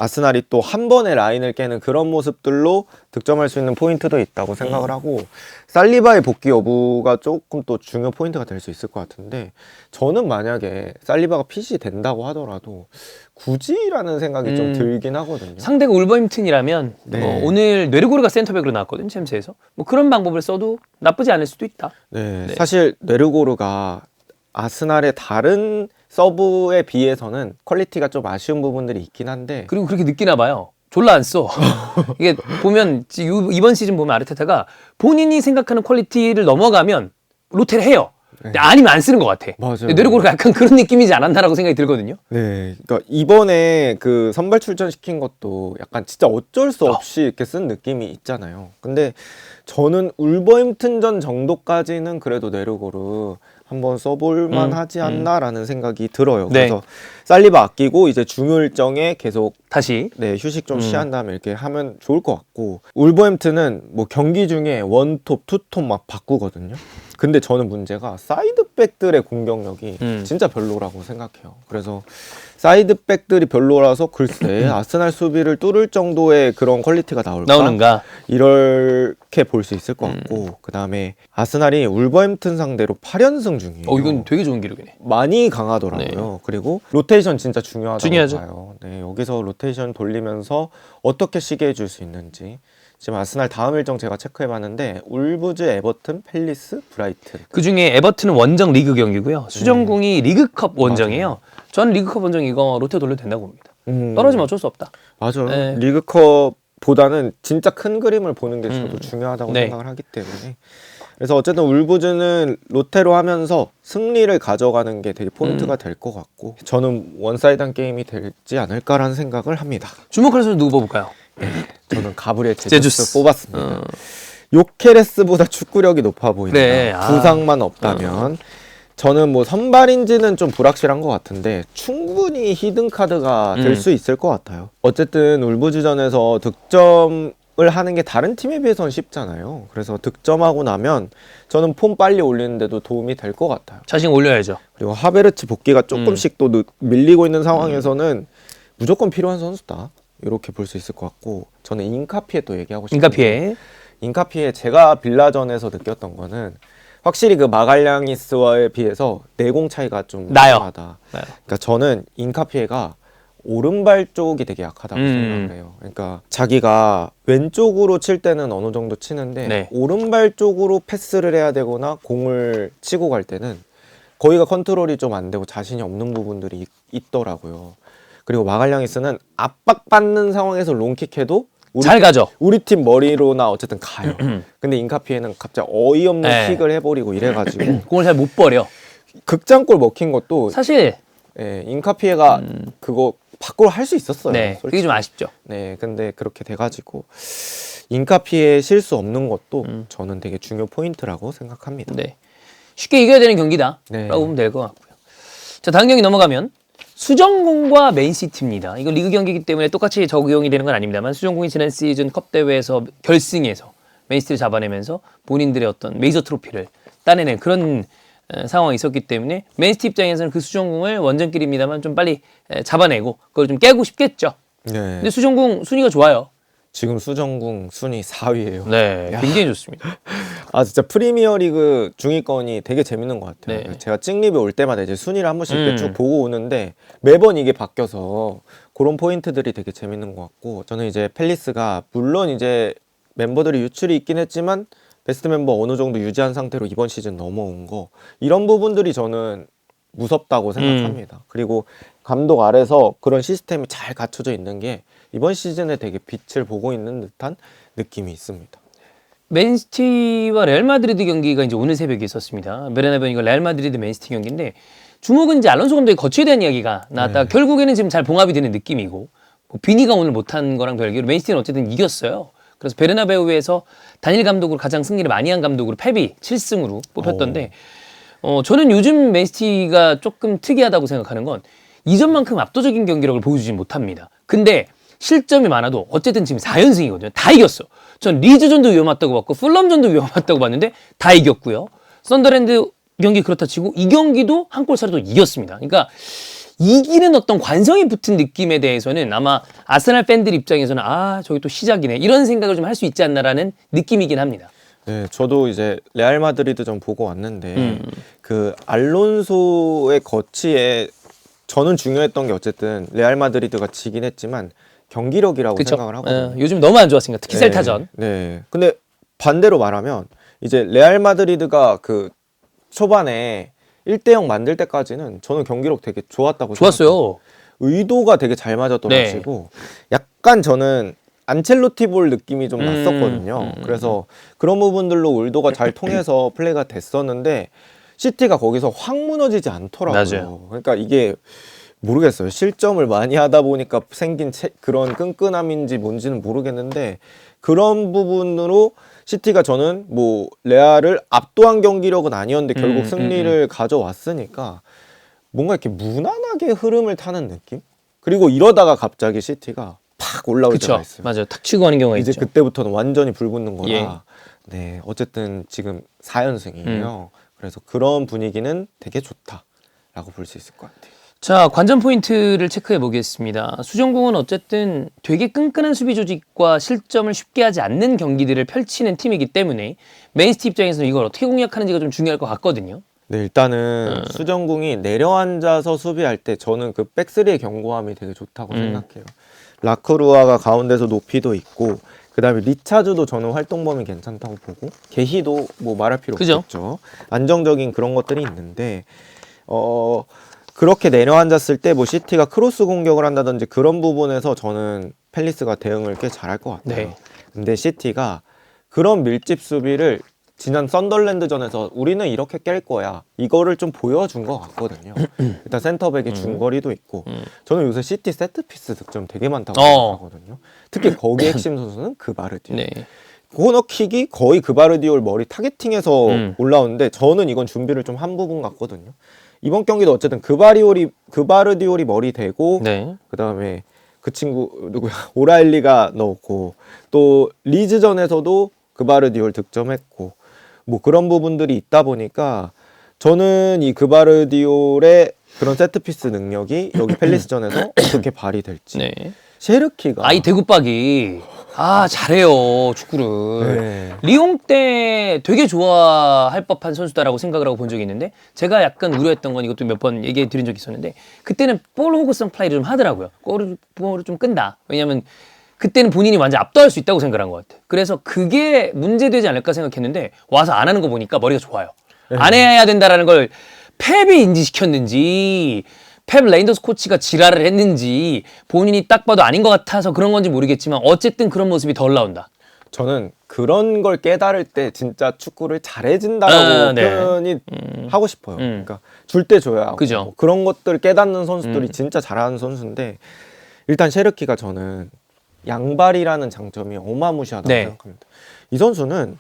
아스날이 또 한 번에 라인을 깨는 그런 모습들로 득점할 수 있는 포인트도 있다고 생각을 하고 살리바의 복귀 여부가 조금 또 중요 포인트가 될 수 있을 것 같은데 저는 만약에 살리바가 핏이 된다고 하더라도 굳이라는 생각이 좀 들긴 하거든요. 상대가 울버햄튼이라면 네. 오늘 뇌르고르가 센터백으로 나왔거든요. 챔스에서. 뭐 그런 방법을 써도 나쁘지 않을 수도 있다. 네, 사실 뇌르고르가 아스날의 다른 서브에 비해서는 퀄리티가 좀 아쉬운 부분들이 있긴 한데 그리고 그렇게 느끼나 봐요. 졸라 안 써. 이게 보면 이번 시즌 보면 아르테타가 본인이 생각하는 퀄리티를 넘어가면 로테를 해요. 근데 아니면 안 쓰는 것 같아. 맞아요. 내려고가 약간 그런 느낌이지 않았나라고 생각이 들거든요. 네, 그러니까 이번에 그 선발 출전시킨 것도 약간 진짜 어쩔 수 없이 이렇게 쓴 느낌이 있잖아요. 근데 저는 울버햄튼전 정도까지는 그래도 네르고르 한번 써볼만 하지 않나라는 생각이 들어요. 네. 그래서 살리바 아끼고 이제 중요 일정에 계속 다시. 네, 휴식 좀 취한 다음에 이렇게 하면 좋을 것 같고 울버햄튼은 뭐 경기 중에 원톱, 투톱 막 바꾸거든요. 근데 저는 문제가 사이드백들의 공격력이 진짜 별로라고 생각해요. 그래서 사이드백들이 별로라서 글쎄 아스날 수비를 뚫을 정도의 그런 퀄리티가 나오는가? 이렇게 볼 수 있을 것 같고 그 다음에 아스날이 울버햄튼 상대로 8연승 중이에요. 이건 되게 좋은 기록이네. 많이 강하더라고요. 그리고 로테이션 진짜 중요하다고 중요하죠. 봐요. 네, 여기서 로테이션 돌리면서 어떻게 쉬게 해줄 수 있는지 지금 아스날 다음 일정 제가 체크해봤는데 울브즈, 에버튼, 팰리스, 브라이튼. 그 중에 에버튼은 원정 리그 경기고요. 수정궁이 리그컵 원정이에요. 전 리그컵 원정 이거 롯데 돌려도 된다고 봅니다. 떨어지면 어쩔 수 없다. 맞아요. 네. 리그컵보다는 진짜 큰 그림을 보는 게 저도 중요하다고 네. 생각을 하기 때문에 그래서 어쨌든 울브즈는 롯데로 하면서 승리를 가져가는 게 되게 포인트가 될 것 같고 저는 원사이드한 게임이 되지 않을까라는 생각을 합니다. 주목할 선수 누구 뽑을까요? 저는 가브리엘 제주스. 제주스 뽑았습니다. 요케레스보다 축구력이 높아 보인다. 네, 부상만 없다면 저는 뭐 선발인지는 좀 불확실한 것 같은데 충분히 히든 카드가 될 수 있을 것 같아요. 어쨌든 울브즈전에서 득점을 하는 게 다른 팀에 비해서는 쉽잖아요. 그래서 득점하고 나면 저는 폼 빨리 올리는데도 도움이 될 것 같아요. 자신 올려야죠. 그리고 하베르츠 복귀가 조금씩 또 밀리고 있는 상황에서는 무조건 필요한 선수다. 이렇게 볼 수 있을 것 같고 저는 인카피에 또 얘기하고 싶은데 인카피에 제가 빌라전에서 느꼈던 거는 확실히 그 마갈량이스와에 비해서 내공 차이가 좀 나요. 심하다. 그러니까 저는 인카피에가 오른발 쪽이 되게 약하다고 생각을 해요. 그러니까 자기가 왼쪽으로 칠 때는 어느 정도 치는데 네. 오른발 쪽으로 패스를 해야 되거나 공을 치고 갈 때는 거기가 컨트롤이 좀 안 되고 자신이 없는 부분들이 있더라고요. 그리고 마갈량이스는 압박받는 상황에서 롱킥해도 잘 가죠. 우리 팀 머리로나 어쨌든 가요. 근데 인카피에는 갑자기 어이없는 네. 킥을 해버리고 이래가지고 공을 잘 못 버려. 극장골 먹힌 것도 사실 인카피에가 그거 밖으로 할 수 있었어요. 네, 솔직히. 그게 좀 아쉽죠. 네, 근데 그렇게 돼가지고 인카피에 실수 없는 것도 저는 되게 중요 포인트라고 생각합니다. 네, 쉽게 이겨야 되는 경기다라고 네. 보면 될 것 같고요. 자, 다음 경기 넘어가면 수정궁과 맨시티입니다. 이건 리그 경기이기 때문에 똑같이 적용이 되는 건 아닙니다만 수정궁이 지난 시즌 컵 대회에서 결승에서 맨시티를 잡아내면서 본인들의 어떤 메이저 트로피를 따내는 그런 상황이 있었기 때문에 맨시티 입장에서는 그 수정궁을 원정길입니다만 좀 빨리 잡아내고 그걸 좀 깨고 싶겠죠. 네. 근데 수정궁 순위가 좋아요. 지금 수정궁 순위 4위예요. 네, 굉장히 좋습니다. 아 진짜 프리미어리그 중위권이 되게 재밌는 것 같아요. 네. 제가 찍립이 올 때마다 이제 순위를 한 번씩 이렇게 쭉 보고 오는데 매번 이게 바뀌어서 그런 포인트들이 되게 재밌는 것 같고 저는 이제 팰리스가 물론 이제 멤버들이 유출이 있긴 했지만 베스트 멤버 어느 정도 유지한 상태로 이번 시즌 넘어온 거 이런 부분들이 저는 무섭다고 생각합니다. 그리고 감독 아래서 그런 시스템이 잘 갖춰져 있는 게 이번 시즌에 되게 빛을 보고 있는 듯한 느낌이 있습니다. 맨시티와 레알 마드리드 경기가 이제 오늘 새벽에 있었습니다. 베르나베우 이거 레알 마드리드 맨시티 경기인데 주목은 이제 알론소 감독의 거취에 대한 이야기가 나왔다가 결국에는 지금 잘 봉합이 되는 느낌이고 뭐 비니가 오늘 못한 거랑 별개로 맨시티는 어쨌든 이겼어요. 그래서 베르나베우에서 단일 감독으로 가장 승리를 많이 한 감독으로 펩이 7승으로 뽑혔던데 저는 요즘 맨시티가 조금 특이하다고 생각하는 건 이전만큼 압도적인 경기력을 보여주지 못합니다. 근데 실점이 많아도 어쨌든 지금 4연승이거든요. 다 이겼어. 전 리즈전도 위험했다고 봤고 풀럼전도 위험했다고 봤는데 다 이겼고요. 썬더랜드 경기 그렇다 치고 이 경기도 한 골 차로도 이겼습니다. 그러니까 이기는 어떤 관성이 붙은 느낌에 대해서는 아마 아스날 팬들 입장에서는 아 저기 또 시작이네 이런 생각을 좀 할 수 있지 않나라는 느낌이긴 합니다. 네, 저도 이제 레알 마드리드 좀 보고 왔는데 그 알론소의 거치에 저는 중요했던 게 어쨌든 레알 마드리드가 지긴 했지만 경기력이라고 그쵸? 생각을 하거든요. 요즘 너무 안 좋았으니까 특히 네, 셀타전. 네. 근데 반대로 말하면 이제 레알 마드리드가 그 초반에 1대0 만들 때까지는 저는 경기력 되게 좋았다고 생각해요. 좋았어요. 의도가 되게 잘 맞았던 네. 것이고 약간 저는 안첼로티 볼 느낌이 좀 났었거든요. 그래서 그런 부분들로 의도가 잘 통해서 플레이가 됐었는데 시티가 거기서 확 무너지지 않더라고요. 맞아요. 그러니까 이게 모르겠어요. 실점을 많이 하다 보니까 생긴 그런 끈끈함인지 뭔지는 모르겠는데 그런 부분으로 시티가 저는 뭐 레알을 압도한 경기력은 아니었는데 결국 승리를 가져왔으니까 뭔가 이렇게 무난하게 흐름을 타는 느낌? 그리고 이러다가 갑자기 시티가 팍 올라올 때가 그쵸. 있어요. 맞아요. 탁 치고 하는 경우가 이제 있죠. 그때부터는 완전히 불붙는 거라. 예. 네, 어쨌든 지금 4연승이에요. 그래서 그런 분위기는 되게 좋다라고 볼 수 있을 것 같아요. 자, 관전 포인트를 체크해 보겠습니다. 수정공은 어쨌든 되게 끈끈한 수비 조직과 실점을 쉽게 하지 않는 경기들을 펼치는 팀이기 때문에 맨시티 입장에서는 이걸 어떻게 공략하는지가 좀 중요할 것 같거든요. 네, 일단은 수정궁이 내려앉아서 수비할 때 저는 그 백스리의 견고함이 되게 좋다고 생각해요. 라크루아가 가운데서 높이도 있고 그다음에 리차즈도 저는 활동 범위 괜찮다고 보고 게히도 뭐 말할 필요 그죠? 없겠죠. 안정적인 그런 것들이 있는데 그렇게 내려앉았을 때 뭐 시티가 크로스 공격을 한다든지 그런 부분에서 저는 팰리스가 대응을 꽤 잘할 것 같아요. 네. 근데 시티가 그런 밀집 수비를 지난 썬덜랜드전에서 우리는 이렇게 깰 거야 이거를 좀 보여준 것 같거든요. 일단 센터백의 중거리도 있고 저는 요새 시티 세트피스 득점 되게 많다고 생각하거든요. 특히 거기 핵심 선수는 그바르디올. 네. 코너킥이 거의 그바르디올 머리 타겟팅해서 올라오는데 저는 이건 준비를 좀 한 부분 같거든요. 이번 경기도 어쨌든 그바르디올이 머리 대고 네. 그다음에 그 친구 누구야 오라일리가 넣었고 또 리즈전에서도 그바르디올 득점했고 뭐 그런 부분들이 있다 보니까 저는 이 그바르디올의 그런 세트피스 능력이 여기 팰리스전에서 어떻게 발휘될지. 네. 셰르키가 아이 대구박이 잘해요 축구를. 네. 리옹 때 되게 좋아할 법한 선수다라고 생각을 하고 본 적이 있는데 제가 약간 우려했던 건 이것도 몇 번 얘기해 드린 적이 있었는데 그때는 볼 호그성 플레이를 좀 하더라고요. 볼을 좀 끈다. 왜냐면 그때는 본인이 완전 압도할 수 있다고 생각한 것 같아요. 그래서 그게 문제되지 않을까 생각했는데 와서 안 하는 거 보니까 머리가 좋아요. 안 해야 된다라는 걸 펩이 인지시켰는지 펩 레인더스 코치가 지랄을 했는지 본인이 딱 봐도 아닌 것 같아서 그런 건지 모르겠지만 어쨌든 그런 모습이 덜 나온다. 저는 그런 걸 깨달을 때 진짜 축구를 잘해진다라고 네. 표현이 하고 싶어요. 그러니까 줄 때 줘야 하고 그죠. 뭐 그런 것들을 깨닫는 선수들이 진짜 잘하는 선수인데 일단 셰르키가 저는 양발이라는 장점이 어마무시하다고 네. 생각합니다. 이 선수는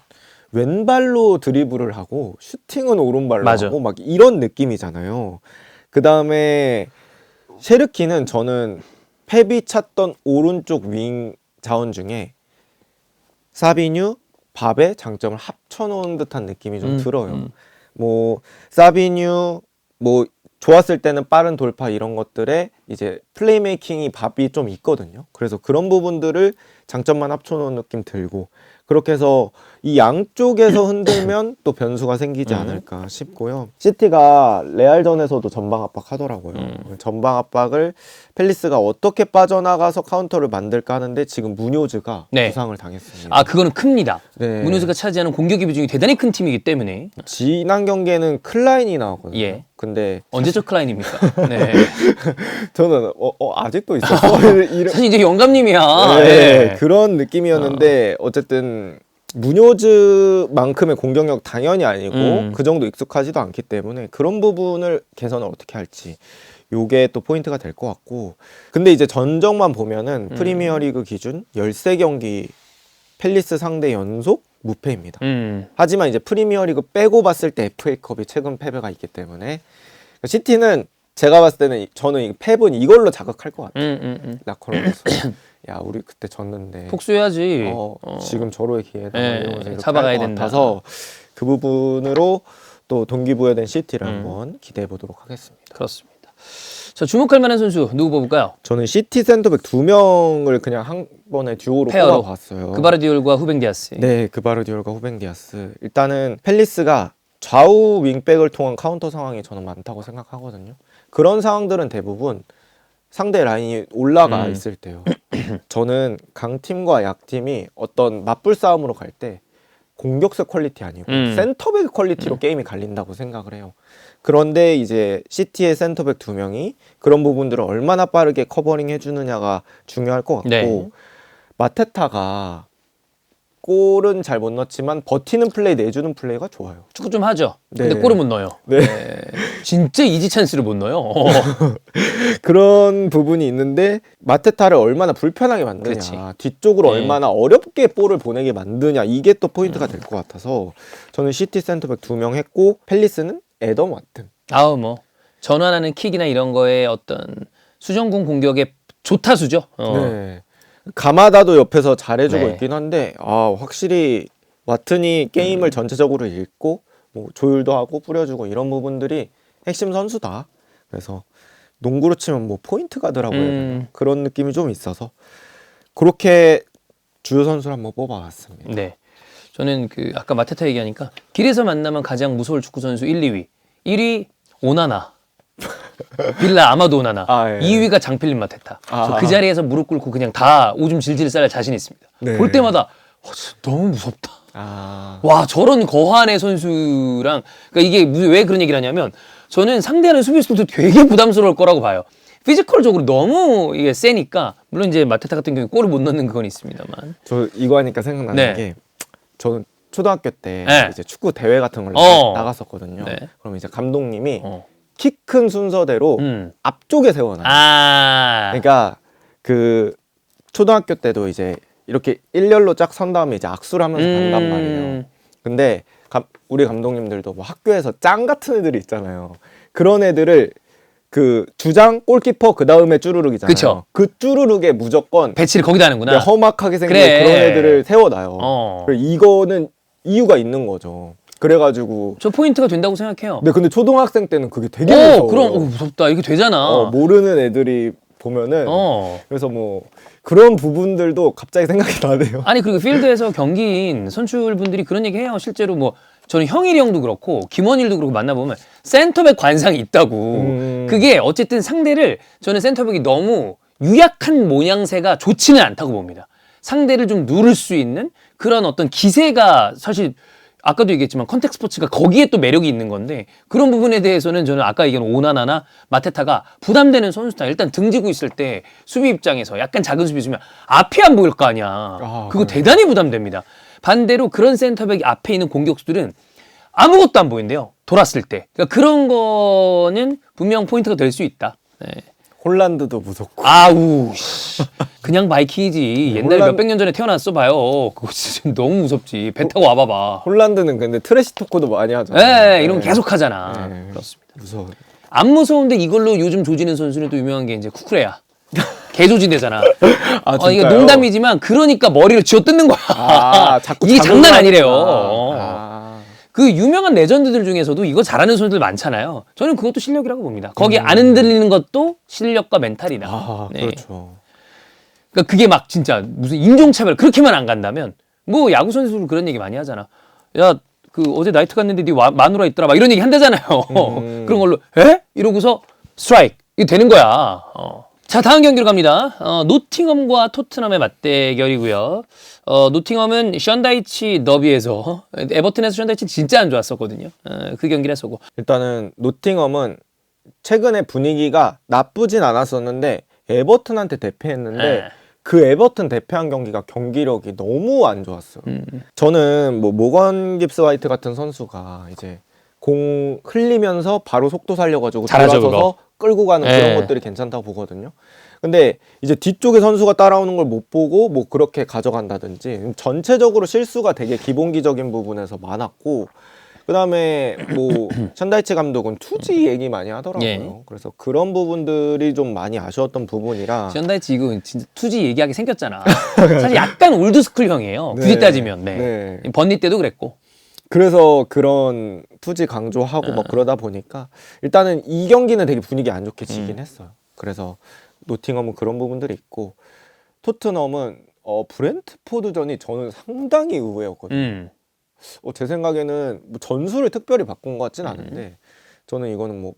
왼발로 드리블을 하고 슈팅은 오른발로 맞아. 하고 막 이런 느낌이잖아요. 그 다음에 셰르키는 저는 펩이 찾던 오른쪽 윙 자원 중에 사비뉴, 밥의 장점을 합쳐놓은 듯한 느낌이 좀 들어요. 뭐 사비뉴 뭐 좋았을 때는 빠른 돌파 이런 것들에 이제 플레이메이킹이 밥이 좀 있거든요. 그래서 그런 부분들을 장점만 합쳐놓은 느낌 들고 그렇게 해서 이 양쪽에서 흔들면 또 변수가 생기지 않을까 싶고요. 시티가 레알전에서도 전방 압박하더라고요. 전방 압박을 팰리스가 어떻게 빠져나가서 카운터를 만들까 하는데 지금 무뇨즈가 네. 부상을 당했습니다. 그거는 큽니다. 네. 무노즈가 차지하는 공격의 비중이 대단히 큰 팀이기 때문에 지난 경기에는 클라인이 나왔거든요. 예. 근데 언제적 클라인입니까? 네. 저는 아직도 있었어. 사실 이제 영감님이야. 네, 네. 그런 느낌이었는데 어쨌든 무뇨즈만큼의 공격력 당연히 아니고 그 정도 익숙하지도 않기 때문에 그런 부분을 개선을 어떻게 할지 요게 또 포인트가 될 것 같고 근데 이제 전적만 보면은 프리미어리그 기준 13경기 팰리스 상대 연속 무패입니다. 하지만 이제 프리미어리그 빼고 봤을 때 FA컵이 최근 패배가 있기 때문에 시티는 제가 봤을 때는 저는 이 펩은 이걸로 자극할 것 같아요. 라커로서 야 우리 그때 졌는데 복수해야지. 지금 절호의 기회다 네, 이러면서 이렇게 잡아가야 할 것 된다. 같아서 그 부분으로 또 동기부여된 시티를 한번 기대해 보도록 하겠습니다. 그렇습니다. 자, 주목할 만한 선수 누구 뽑을까요? 저는 시티 센터백 2명을 그냥 한 번에 듀오로 페어로. 뽑아봤어요. 그바르디올과 후벤 디아스. 네, 그바르디올과 후벤 디아스. 일단은 팰리스가 좌우 윙백을 통한 카운터 상황이 저는 많다고 생각하거든요. 그런 상황들은 대부분 상대 라인이 올라가 있을 때요. 저는 강팀과 약팀이 어떤 맞불 싸움으로 갈 때 공격수 퀄리티 아니고 센터백 퀄리티로 게임이 갈린다고 생각을 해요. 그런데 이제 시티의 센터백 2명이 그런 부분들을 얼마나 빠르게 커버링 해주느냐가 중요할 것 같고 네. 마테타가 골은 잘 못 넣지만 버티는 플레이 내주는 플레이가 좋아요. 축구 좀 하죠. 근데 네. 골을 못 넣어요. 네. 진짜 이지 찬스를 못 넣어요. 그런 부분이 있는데 마테타를 얼마나 불편하게 만드냐, 그렇지. 뒤쪽으로 네. 얼마나 어렵게 볼을 보내게 만드냐, 이게 또 포인트가 될 것 같아서 저는 시티 센터백 2명 했고 팰리스는 에덤 와튼. 아우 뭐 전환하는 킥이나 이런 거에 어떤 수정공 공격의 조타수죠. 네. 가마다도 옆에서 잘해주고 네. 있긴 한데 확실히 와튼이 게임을 전체적으로 읽고 뭐 조율도 하고 뿌려주고 이런 부분들이 핵심 선수다. 그래서 농구로 치면 뭐 포인트 가드라고 해야 되나? 그런 느낌이 좀 있어서 그렇게 주요 선수를 한번 뽑아봤습니다. 네. 저는 그 아까 마테타 얘기하니까 길에서 만나면 가장 무서울 축구 선수 1, 2위. 1위 오나나. 빌라 아마도 오나나. 예. 2위가 장필린 마테타. 저 그 자리에서 무릎 꿇고 그냥 다 오줌 질질 쌀 자신 있습니다. 네. 볼 때마다 진짜 너무 무섭다. 와 저런 거한의 선수랑 그러니까 이게 왜 그런 얘기를 하냐면 저는 상대하는 수비수들도 되게 부담스러울 거라고 봐요. 피지컬적으로 너무 이게 세니까 물론 이제 마테타 같은 경우에 골을 못 넣는 그건 있습니다만. 저 이거 하니까 생각나는 네. 게 저는 초등학교 때 네. 이제 축구 대회 같은 걸 나갔었거든요. 네. 그럼 이제 감독님이 키 큰 순서대로 앞쪽에 세워놔요. 아. 그러니까 그 초등학교 때도 이제 이렇게 일렬로 쫙 선 다음에 이제 악수를 하면서 간단 말이에요. 근데 우리 감독님들도 뭐 학교에서 짱 같은 애들이 있잖아요. 그런 애들을 그 주장, 골키퍼 그 다음에 쭈루룩이잖아요. 그쵸. 그 쭈루룩에 무조건 배치를 거기다 하는구나. 험악하게 생긴 그래. 그런 애들을 세워놔요. 그리고 이거는 이유가 있는 거죠. 그래가지고 저 포인트가 된다고 생각해요. 네, 근데 초등학생 때는 그게 되게 무서워요. 그럼 무섭다. 이게 되잖아. 모르는 애들이 보면은 그래서 뭐 그런 부분들도 갑자기 생각이 나네요. 아니 그리고 필드에서 경기인 선출분들이 그런 얘기 해요. 실제로 뭐 저는 형일이 형도 그렇고 김원일도 그렇고 만나보면 센터백 관상이 있다고. 그게 어쨌든 상대를 저는 센터백이 너무 유약한 모양새가 좋지는 않다고 봅니다. 상대를 좀 누를 수 있는 그런 어떤 기세가 사실 아까도 얘기했지만 컨택 스포츠가 거기에 또 매력이 있는 건데 그런 부분에 대해서는 저는 아까 얘기한 오나나나 마테타가 부담되는 선수다. 일단 등지고 있을 때 수비 입장에서 약간 작은 수비수면 앞이 안 보일 거 아니야. 그거 대단히 부담됩니다. 반대로 그런 센터백이 앞에 있는 공격수들은 아무것도 안 보인대요. 돌았을 때. 그러니까 그런 거는 분명 포인트가 될 수 있다. 네. 홀란드도 무섭고. 아우 그냥 바이킹이지. 옛날에 홀란- 몇백 년 전에 태어났어 봐요. 그거 진짜 너무 무섭지. 배 타고 와봐봐. 홀란드는 근데 트래시 토크도 많이 하잖아요. 네, 이런 거 계속 하잖아. 네. 그렇습니다. 무서워. 안 무서운데 이걸로 요즘 조지는 선수는 또 유명한 게 이제 쿠쿠레야. 개조진대잖아. 이게 진짜요? 농담이지만 그러니까 머리를 쥐어뜯는 거야. 자꾸 이게 자극을 장난 아니래요. 하는구나. 그 유명한 레전드들 중에서도 이거 잘하는 선수들 많잖아요. 저는 그것도 실력이라고 봅니다. 거기 안 흔들리는 것도 실력과 멘탈이다. 네. 그렇죠. 그러니까 그게 막 진짜 무슨 인종차별 그렇게만 안 간다면 뭐 야구 선수들 그런 얘기 많이 하잖아. 야, 그 어제 나이트 갔는데 네 마누라 있더라. 막 이런 얘기 한다잖아요. 그런 걸로 에? 이러고서 스트라이크. 이게 되는 거야. 자, 다음 경기로 갑니다. 노팅엄과 토트넘의 맞대결이고요. 노팅엄은 션다이치 더비에서 에버튼에서 션다이치 진짜 안 좋았었거든요. 그 경기를 했었고. 일단은 노팅엄은 최근에 분위기가 나쁘진 않았었는데 에버튼한테 대패했는데 그 에버튼 대패한 경기가 경기력이 너무 안 좋았어요. 저는 뭐 모건 깁스 화이트 같은 선수가 이제 공 흘리면서 바로 속도 살려가지고 잘하죠, 돌아서서 끌고 가는 그런 것들이 괜찮다고 보거든요. 근데 이제 뒤쪽에 선수가 따라오는 걸 못 보고 뭐 그렇게 가져간다든지 전체적으로 실수가 되게 기본기적인 부분에서 많았고 그다음에 뭐 션다이치 감독은 투지 얘기 많이 하더라고요. 예. 그래서 그런 부분들이 좀 많이 아쉬웠던 부분이라 션다이치 이거 진짜 투지 얘기하게 생겼잖아. 사실 약간 올드스쿨형이에요. 네. 굳이 따지면. 네. 번니 때도 그랬고. 그래서 그런 투지 강조하고 막 그러다 보니까 일단은 이 경기는 되게 분위기 안 좋게 지긴 했어요. 그래서 노팅엄은 그런 부분들이 있고 토트넘은 브렌트포드전이 저는 상당히 의외였거든요. 제 생각에는 뭐 전술을 특별히 바꾼 것 같진 않은데 저는 이거는 뭐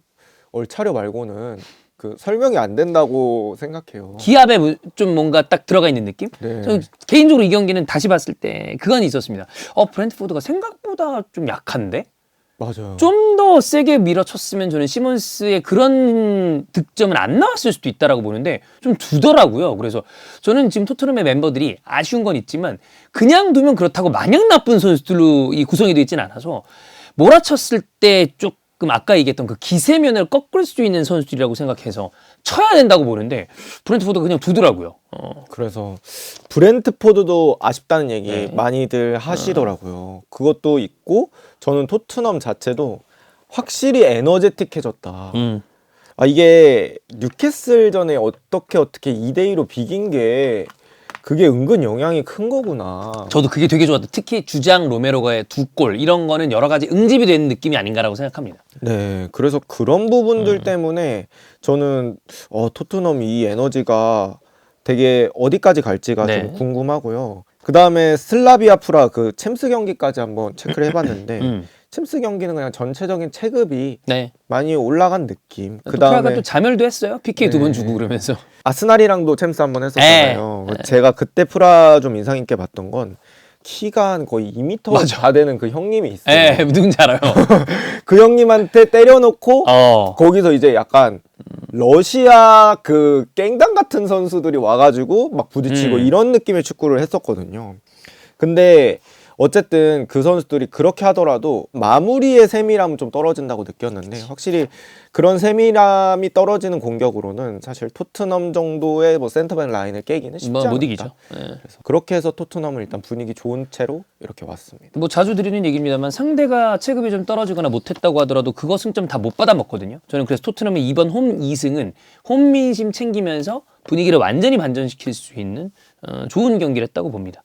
얼차려 말고는 그 설명이 안 된다고 생각해요. 기압에 좀 뭔가 딱 들어가 있는 느낌? 네. 저는 개인적으로 이 경기는 다시 봤을 때 그건 있었습니다. 브랜트포드가 생각보다 좀 약한데? 맞아요. 좀 더 세게 밀어쳤으면 저는 시몬스의 그런 득점은 안 나왔을 수도 있다라고 보는데 좀 두더라고요. 그래서 저는 지금 토트넘의 멤버들이 아쉬운 건 있지만 그냥 두면 그렇다고 마냥 나쁜 선수들로 이 구성이 되어 있지는 않아서 몰아쳤을 때 조금 아까 얘기했던 그 기세면을 꺾을 수 있는 선수들이라고 생각해서 쳐야 된다고 보는데 브랜트포드가 그냥 두더라고요. 그래서 브랜트포드도 아쉽다는 얘기 네. 많이들 하시더라고요. 그것도 있고 저는 토트넘 자체도 확실히 에너제틱해졌다. 이게 뉴캐슬 전에 어떻게 2대2로 비긴 게 그게 은근 영향이 큰 거구나. 저도 그게 되게 좋았다. 특히 주장 로메로가의 2골 이런 거는 여러 가지 응집이 되는 느낌이 아닌가라고 생각합니다. 네, 그래서 그런 부분들 때문에 저는 토트넘 이 에너지가 되게 어디까지 갈지가 네. 좀 궁금하고요. 그 다음에 슬라비아 프라 그 챔스 경기까지 한번 체크를 해봤는데 챔스 경기는 그냥 전체적인 체급이 네. 많이 올라간 느낌. 그 그 프라가 다음에 또 자멸도 했어요. PK 두 번 네. 주고 그러면서. 아스날이랑도 챔스 한번 했었잖아요. 네. 제가 그때 프라 좀 인상 있게 봤던 건 키가 한 거의 2m 맞아. 다 되는 그 형님이 있어요. 예, 누군지 알아요. 그 형님한테 때려놓고 어. 거기서 이제 약간 러시아 그 깽당 같은 선수들이 와가지고 막 부딪히고 이런 느낌의 축구를 했었거든요. 근데 어쨌든 그 선수들이 그렇게 하더라도 마무리의 세밀함은 좀 떨어진다고 느꼈는데 확실히 그런 세밀함이 떨어지는 공격으로는 사실 토트넘 정도의 뭐 센터백 라인을 깨기는 쉽지 않다. 못 이기죠. 예. 그래서 그렇게 해서 토트넘은 일단 분위기 좋은 채로 이렇게 왔습니다. 뭐 자주 드리는 얘기입니다만 상대가 체급이 좀 떨어지거나 못했다고 하더라도 그거 승점 다 못 받아 먹거든요. 저는 그래서 토트넘의 이번 홈 2승은 홈 민심 챙기면서 분위기를 완전히 반전시킬 수 있는 좋은 경기를 했다고 봅니다.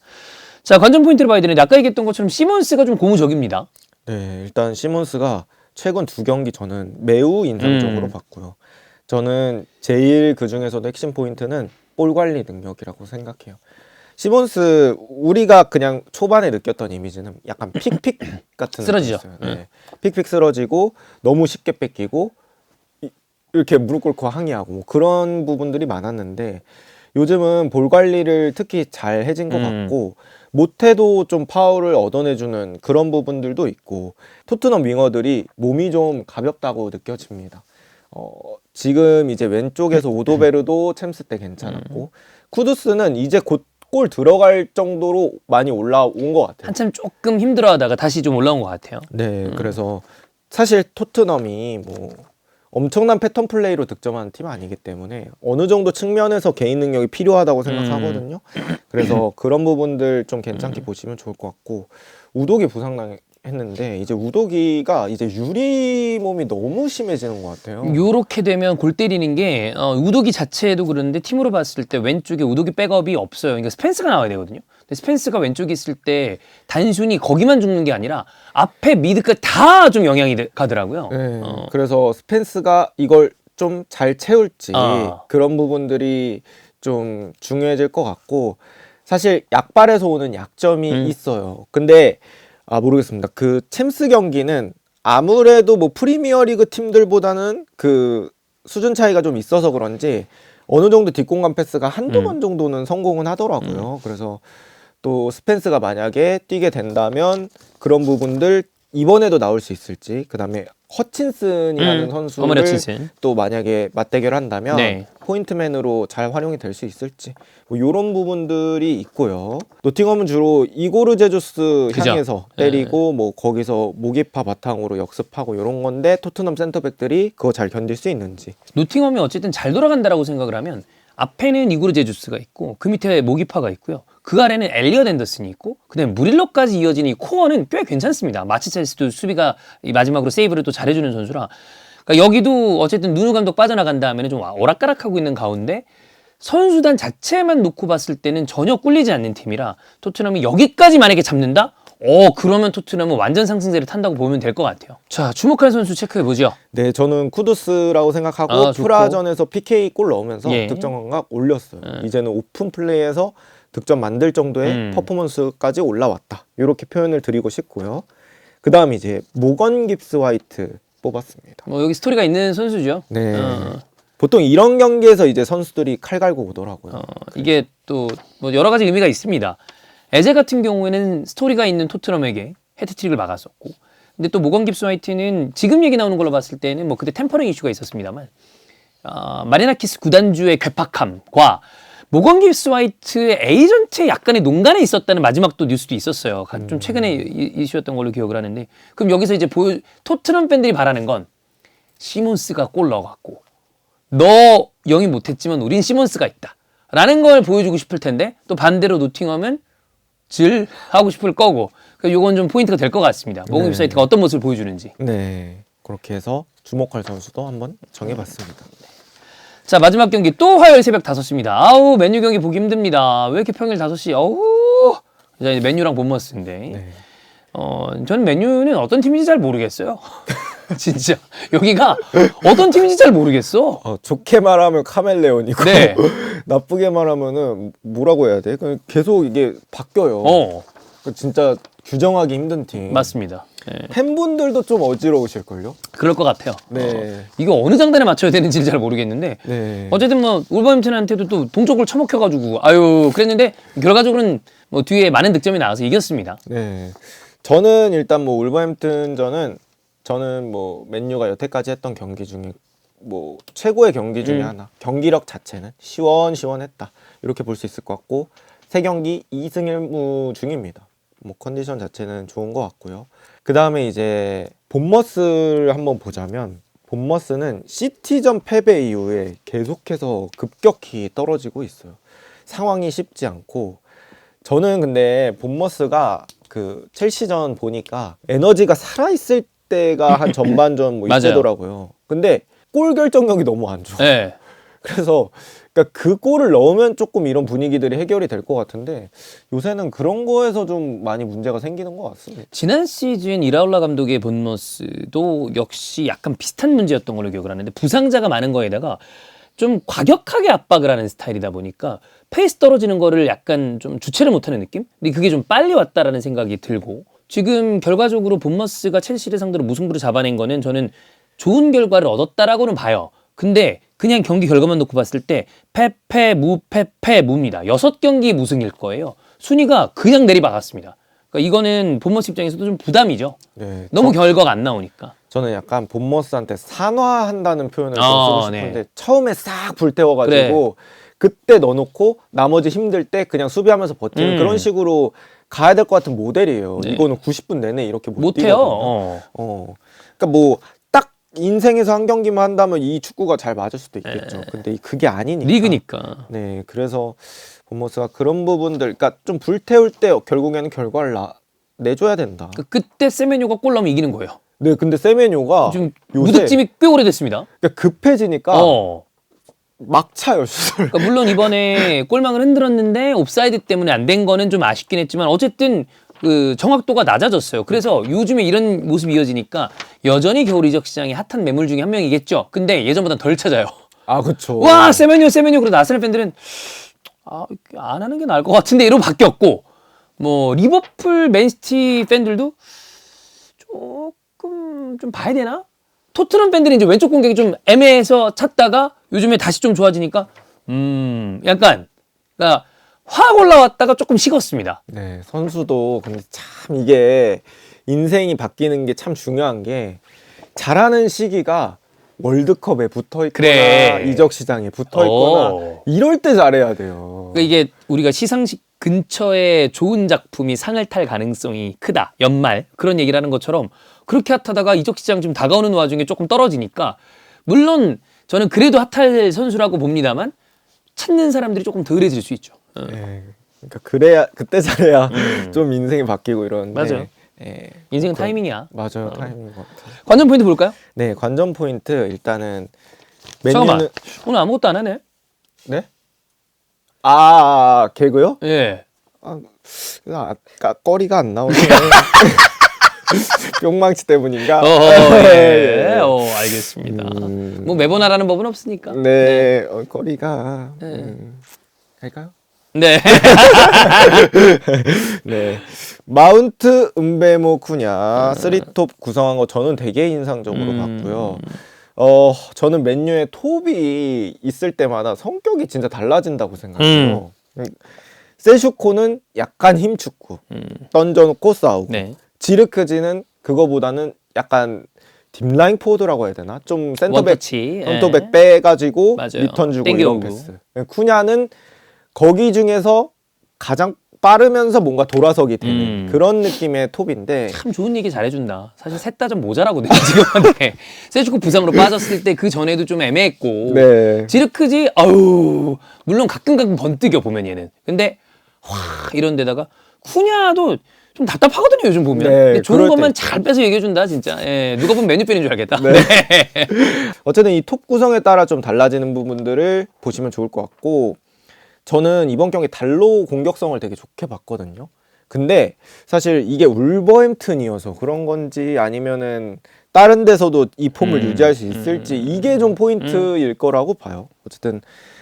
자, 관전 포인트를 봐야 되는데 아까 얘기했던 것처럼 시몬스가 좀 고무적입니다. 네, 일단 시몬스가 최근 2경기 저는 매우 인상적으로 봤고요. 저는 제일 그 중에서도 핵심 포인트는 볼 관리 능력이라고 생각해요. 시몬스 우리가 그냥 초반에 느꼈던 이미지는 약간 픽픽 같은 쓰러지죠. 느낌이었어요. 네. 픽픽 쓰러지고 너무 쉽게 뺏기고 이렇게 무릎 꿇고 항의하고 뭐 그런 부분들이 많았는데 요즘은 볼 관리를 특히 잘 해진 것 같고 못해도 좀 파울을 얻어내주는 그런 부분들도 있고 토트넘 윙어들이 몸이 좀 가볍다고 느껴집니다. 지금 이제 왼쪽에서 오도베르도 챔스 때 괜찮았고 쿠두스는 이제 곧 골 들어갈 정도로 많이 올라온 것 같아요. 한참 조금 힘들어하다가 다시 좀 올라온 것 같아요. 네, 그래서 사실 토트넘이 뭐 엄청난 패턴 플레이로 득점하는 팀은 아니기 때문에 어느 정도 측면에서 개인 능력이 필요하다고 생각하거든요. 그래서 그런 부분들 좀 괜찮게 보시면 좋을 것 같고 우도기 부상당했는데 이제 우도기가 이제 유리 몸이 너무 심해지는 것 같아요. 요렇게 되면 골 때리는 게 우도기 자체도 그런데 팀으로 봤을 때 왼쪽에 우도기 백업이 없어요. 그러니까 스펜스가 나와야 되거든요. 근데 스펜스가 왼쪽에 있을 때 단순히 거기만 죽는 게 아니라 앞에 미드까지 다 좀 영향이 가더라고요. 네, 그래서 스펜스가 이걸 좀 잘 채울지 그런 부분들이 좀 중요해질 것 같고 사실 약발에서 오는 약점이 있어요. 근데 모르겠습니다. 그 챔스 경기는 아무래도 뭐 프리미어리그 팀들보다는 그 수준 차이가 좀 있어서 그런지 어느 정도 뒷공간 패스가 한두 번 정도는 성공은 하더라고요. 그래서 또 스펜스가 만약에 뛰게 된다면 그런 부분들 이번에도 나올 수 있을지, 그 다음에 허친슨이라는 선수를 허친슨. 또 만약에 맞대결을 한다면 네. 포인트맨으로 잘 활용이 될 수 있을지 뭐 이런 부분들이 있고요. 노팅엄은 주로 이고르 제주스 그죠. 향해서 때리고 뭐 거기서 모기파 바탕으로 역습하고 이런 건데 토트넘 센터백들이 그거 잘 견딜 수 있는지. 노팅엄이 어쨌든 잘 돌아간다라고 생각을 하면 앞에는 이구르 제주스가 있고 그 밑에 모기파가 있고요. 그 아래는 엘리엇 앤더슨이 있고 그다음에 무릴로까지 이어지는 이 코어는 꽤 괜찮습니다. 마치첼스도 수비가 이 마지막으로 세이브를 또 잘해주는 선수라 그러니까 여기도 어쨌든 누누 감독 빠져나간 다음에는 좀 오락가락하고 있는 가운데 선수단 자체만 놓고 봤을 때는 전혀 꿀리지 않는 팀이라 토트넘이 여기까지 만약에 잡는다? 그러면 토트넘은 완전 상승세를 탄다고 보면 될 것 같아요. 자, 주목할 선수 체크해보죠. 네, 저는 쿠두스라고 생각하고 좋고. 프라전에서 PK 골 넣으면서 예. 득점 감각 올렸어요. 이제는 오픈 플레이에서 득점 만들 정도의 퍼포먼스까지 올라왔다. 이렇게 표현을 드리고 싶고요. 그 다음 이제 모건 깁스 화이트 뽑았습니다. 뭐 여기 스토리가 있는 선수죠. 네. 보통 이런 경기에서 이제 선수들이 칼 갈고 오더라고요. 이게 또 뭐 여러 가지 의미가 있습니다. 에제 같은 경우에는 스토리가 있는 토트넘에게 헤트트릭을 막았었고, 근데 또 모건 깁스 화이트는 지금 얘기 나오는 걸로 봤을 때는 뭐 그때 템퍼링 이슈가 있었습니다만 마리나키스 구단주의 괴팍함과 모건 깁스 화이트의 에이전트의 약간의 농간에 있었다는 마지막 또 뉴스도 있었어요. 좀 최근에 이슈였던 걸로 기억을 하는데, 그럼 여기서 이제 토트넘 팬들이 바라는 건 시몬스가 골 넣어갖고 너 영입 못했지만 우린 시몬스가 있다 라는 걸 보여주고 싶을 텐데, 또 반대로 노팅엄은 질 하고 싶을 거고, 요건 좀 포인트가 될 것 같습니다. 모건 깁스 화이트가 어떤 모습을 보여주는지. 네, 그렇게 해서 주목할 선수도 한번 정해봤습니다. 자, 마지막 경기 또 화요일 새벽 5시입니다. 아우, 맨유 경기 보기 힘듭니다. 왜 이렇게 평일 5시? 어우. 자, 이제 맨유랑 본머스인데. 네. 저는 맨유는 어떤 팀인지 잘 모르겠어요. 진짜. 여기가 어떤 팀인지 잘 모르겠어. 좋게 말하면 카멜레온이고 네. 나쁘게 말하면은 뭐라고 해야 돼? 그냥 계속 이게 바뀌어요. 진짜 규정하기 힘든 팀. 맞습니다. 네. 팬분들도 좀 어지러우실걸요? 그럴 것 같아요. 네. 이거 어느 장단에 맞춰야 되는지 잘 모르겠는데. 네. 어쨌든 뭐 울버햄튼한테도 또 동쪽을 쳐먹혀가지고 아유 그랬는데 결과적으로는 뭐 뒤에 많은 득점이 나와서 이겼습니다. 네. 저는 일단 뭐 울버햄튼전은 저는 뭐 맨유가 여태까지 했던 경기 중에 뭐 최고의 경기 중에 하나. 경기력 자체는 시원시원했다. 이렇게 볼 수 있을 것 같고, 3경기 2승 1무 중입니다. 뭐 컨디션 자체는 좋은 것 같고요. 그 다음에 이제 본머스를 한번 보자면, 본머스는 시티전 패배 이후에 계속해서 급격히 떨어지고 있어요. 상황이 쉽지 않고, 저는 근데 본머스가 그 첼시전 보니까 에너지가 살아있을 때가 한 전반전 뭐 맞아요. 이때더라고요. 근데 골 결정력이 너무 안 좋아. 네. 그래서 그러니까 그 골을 넣으면 조금 이런 분위기들이 해결이 될 것 같은데, 요새는 그런 거에서 좀 많이 문제가 생기는 것 같습니다. 지난 시즌 이라올라 감독의 본머스도 역시 약간 비슷한 문제였던 걸로 기억을 하는데, 부상자가 많은 거에다가 좀 과격하게 압박을 하는 스타일이다 보니까 페이스 떨어지는 거를 약간 좀 주체를 못하는 느낌? 근데 그게 좀 빨리 왔다라는 생각이 들고, 지금 결과적으로 본머스가 첼시를 상대로 무승부를 잡아낸 거는 저는 좋은 결과를 얻었다라고는 봐요. 근데 그냥 경기 결과만 놓고 봤을 때 패패 무 패패 무입니다. 6경기 무승일 거예요. 순위가 그냥 내리박았습니다. 그러니까 이거는 본머스 입장에서도 좀 부담이죠. 네, 너무 결과가 안 나오니까. 저는 약간 본머스한테 산화한다는 표현을 좀 쓰고 싶은데, 네. 처음에 싹 불태워가지고 그때 넣어놓고 나머지 힘들 때 그냥 수비하면서 버티는 그런 식으로 가야 될 것 같은 모델이에요. 네. 이거는 90분 내내 이렇게 못해요. 뛰거든요. 그러니까 뭐 딱 인생에서 한 경기만 한다면 이 축구가 잘 맞을 수도 있겠죠. 근데 그게 아니니까. 리그니까. 네, 그래서 본머스가 그런 부분들, 그러니까 좀 불태울 때 결국에는 결과를 내줘야 된다. 그때 세메뇨가 골 넣으면 이기는 거예요. 네, 근데 세메뇨가 지금 요새 무득집이 꽤 오래됐습니다. 그러니까 급해지니까 막 차요, 슛을. 그러니까 물론 이번에 골망을 흔들었는데 옵사이드 때문에 안 된 거는 좀 아쉽긴 했지만, 어쨌든 그 정확도가 낮아졌어요. 그래서 요즘에 이런 모습이 이어지니까 여전히 겨울 이적 시장의 핫한 매물 중에 한 명이겠죠. 근데 예전보다 덜 찾아요. 아, 그렇죠. 와, 세메뇨. 그러다 아스날 팬들은 안 하는 게 나을 것 같은데 이러고 바뀌었고, 뭐 리버풀, 맨시티 팬들도 조금 좀 봐야 되나? 토트넘 팬들이 이제 왼쪽 공격이 좀 애매해서 찾다가 요즘에 다시 좀 좋아지니까 약간 그러니까 확 올라왔다가 조금 식었습니다. 네, 선수도 근데 참 이게 인생이 바뀌는 게 참 중요한 게, 잘하는 시기가 월드컵에 붙어 있거나 그래. 이적 시장에 붙어 있거나 이럴 때 잘해야 돼요. 그러니까 이게 우리가 시상식 근처에 좋은 작품이 상을 탈 가능성이 크다. 연말 그런 얘기를 하는 것처럼 그렇게 핫하다가 이적 시장 좀 다가오는 와중에 조금 떨어지니까, 물론 저는 그래도 핫할 선수라고 봅니다만 찾는 사람들이 조금 덜해질 수 있죠. 네, 그러니까 그래야 그때 잘해야 좀 인생이 바뀌고 이러는데. 맞아요. 네, 인생은 타이밍이야. 맞아요, 타이밍인 것 같아요. 관전 포인트 볼까요? 네, 관전 포인트 일단은 잠깐만, 오늘 아무것도 안 하네. 네? 개그요? 예. 아까 거리가 안 나오네. 뿅망치 때문인가? 예. 알겠습니다. 뭐 매번 하라는 법은 없으니까. 네, 거리가. 갈까요? 네. 네. 마운트 은베모 쿠냐 3톱 구성한 거 저는 되게 인상적으로 봤고요. 저는 맨유의 톱이 있을 때마다 성격이 진짜 달라진다고 생각해요. 세슈코는 약간 힘축구, 던져놓고 싸우고, 네. 지르크지는 그거보다는 약간 딥라인 포드라고 해야 되나? 좀 센터백, 원터치. 센터백 빼가지고 맞아요. 리턴 주고 땡겨오고. 이런 패스. 쿠냐는 거기 중에서 가장 빠르면서 뭔가 돌아서기 되는 그런 느낌의 톱인데 참 좋은 얘기 잘해준다. 사실 셋 다 좀 모자라거든요 지금. 세슈코 부상으로 빠졌을 때 그 전에도 좀 애매했고 네. 지르크지 아우 물론 가끔 번뜩여 보면 얘는. 근데 와 이런 데다가 쿠냐도 좀 답답하거든요 요즘 보면. 네, 근데 좋은 그럴 것만 때 잘 빼서 얘기해준다 진짜. 예, 누가 보면 메뉴 팬인 줄 알겠다. 네. 어쨌든 이 톱 구성에 따라 좀 달라지는 부분들을 보시면 좋을 것 같고 저는 이번 경기 달로 공격성을 되게 좋게 봤거든요. 근데 사실 이게 울버햄튼이어서 그런 건지 아니면은 다른 데서도 이 폼을 유지할 수 있을지 이게 좀 포인트일 거라고 봐요. 어쨌든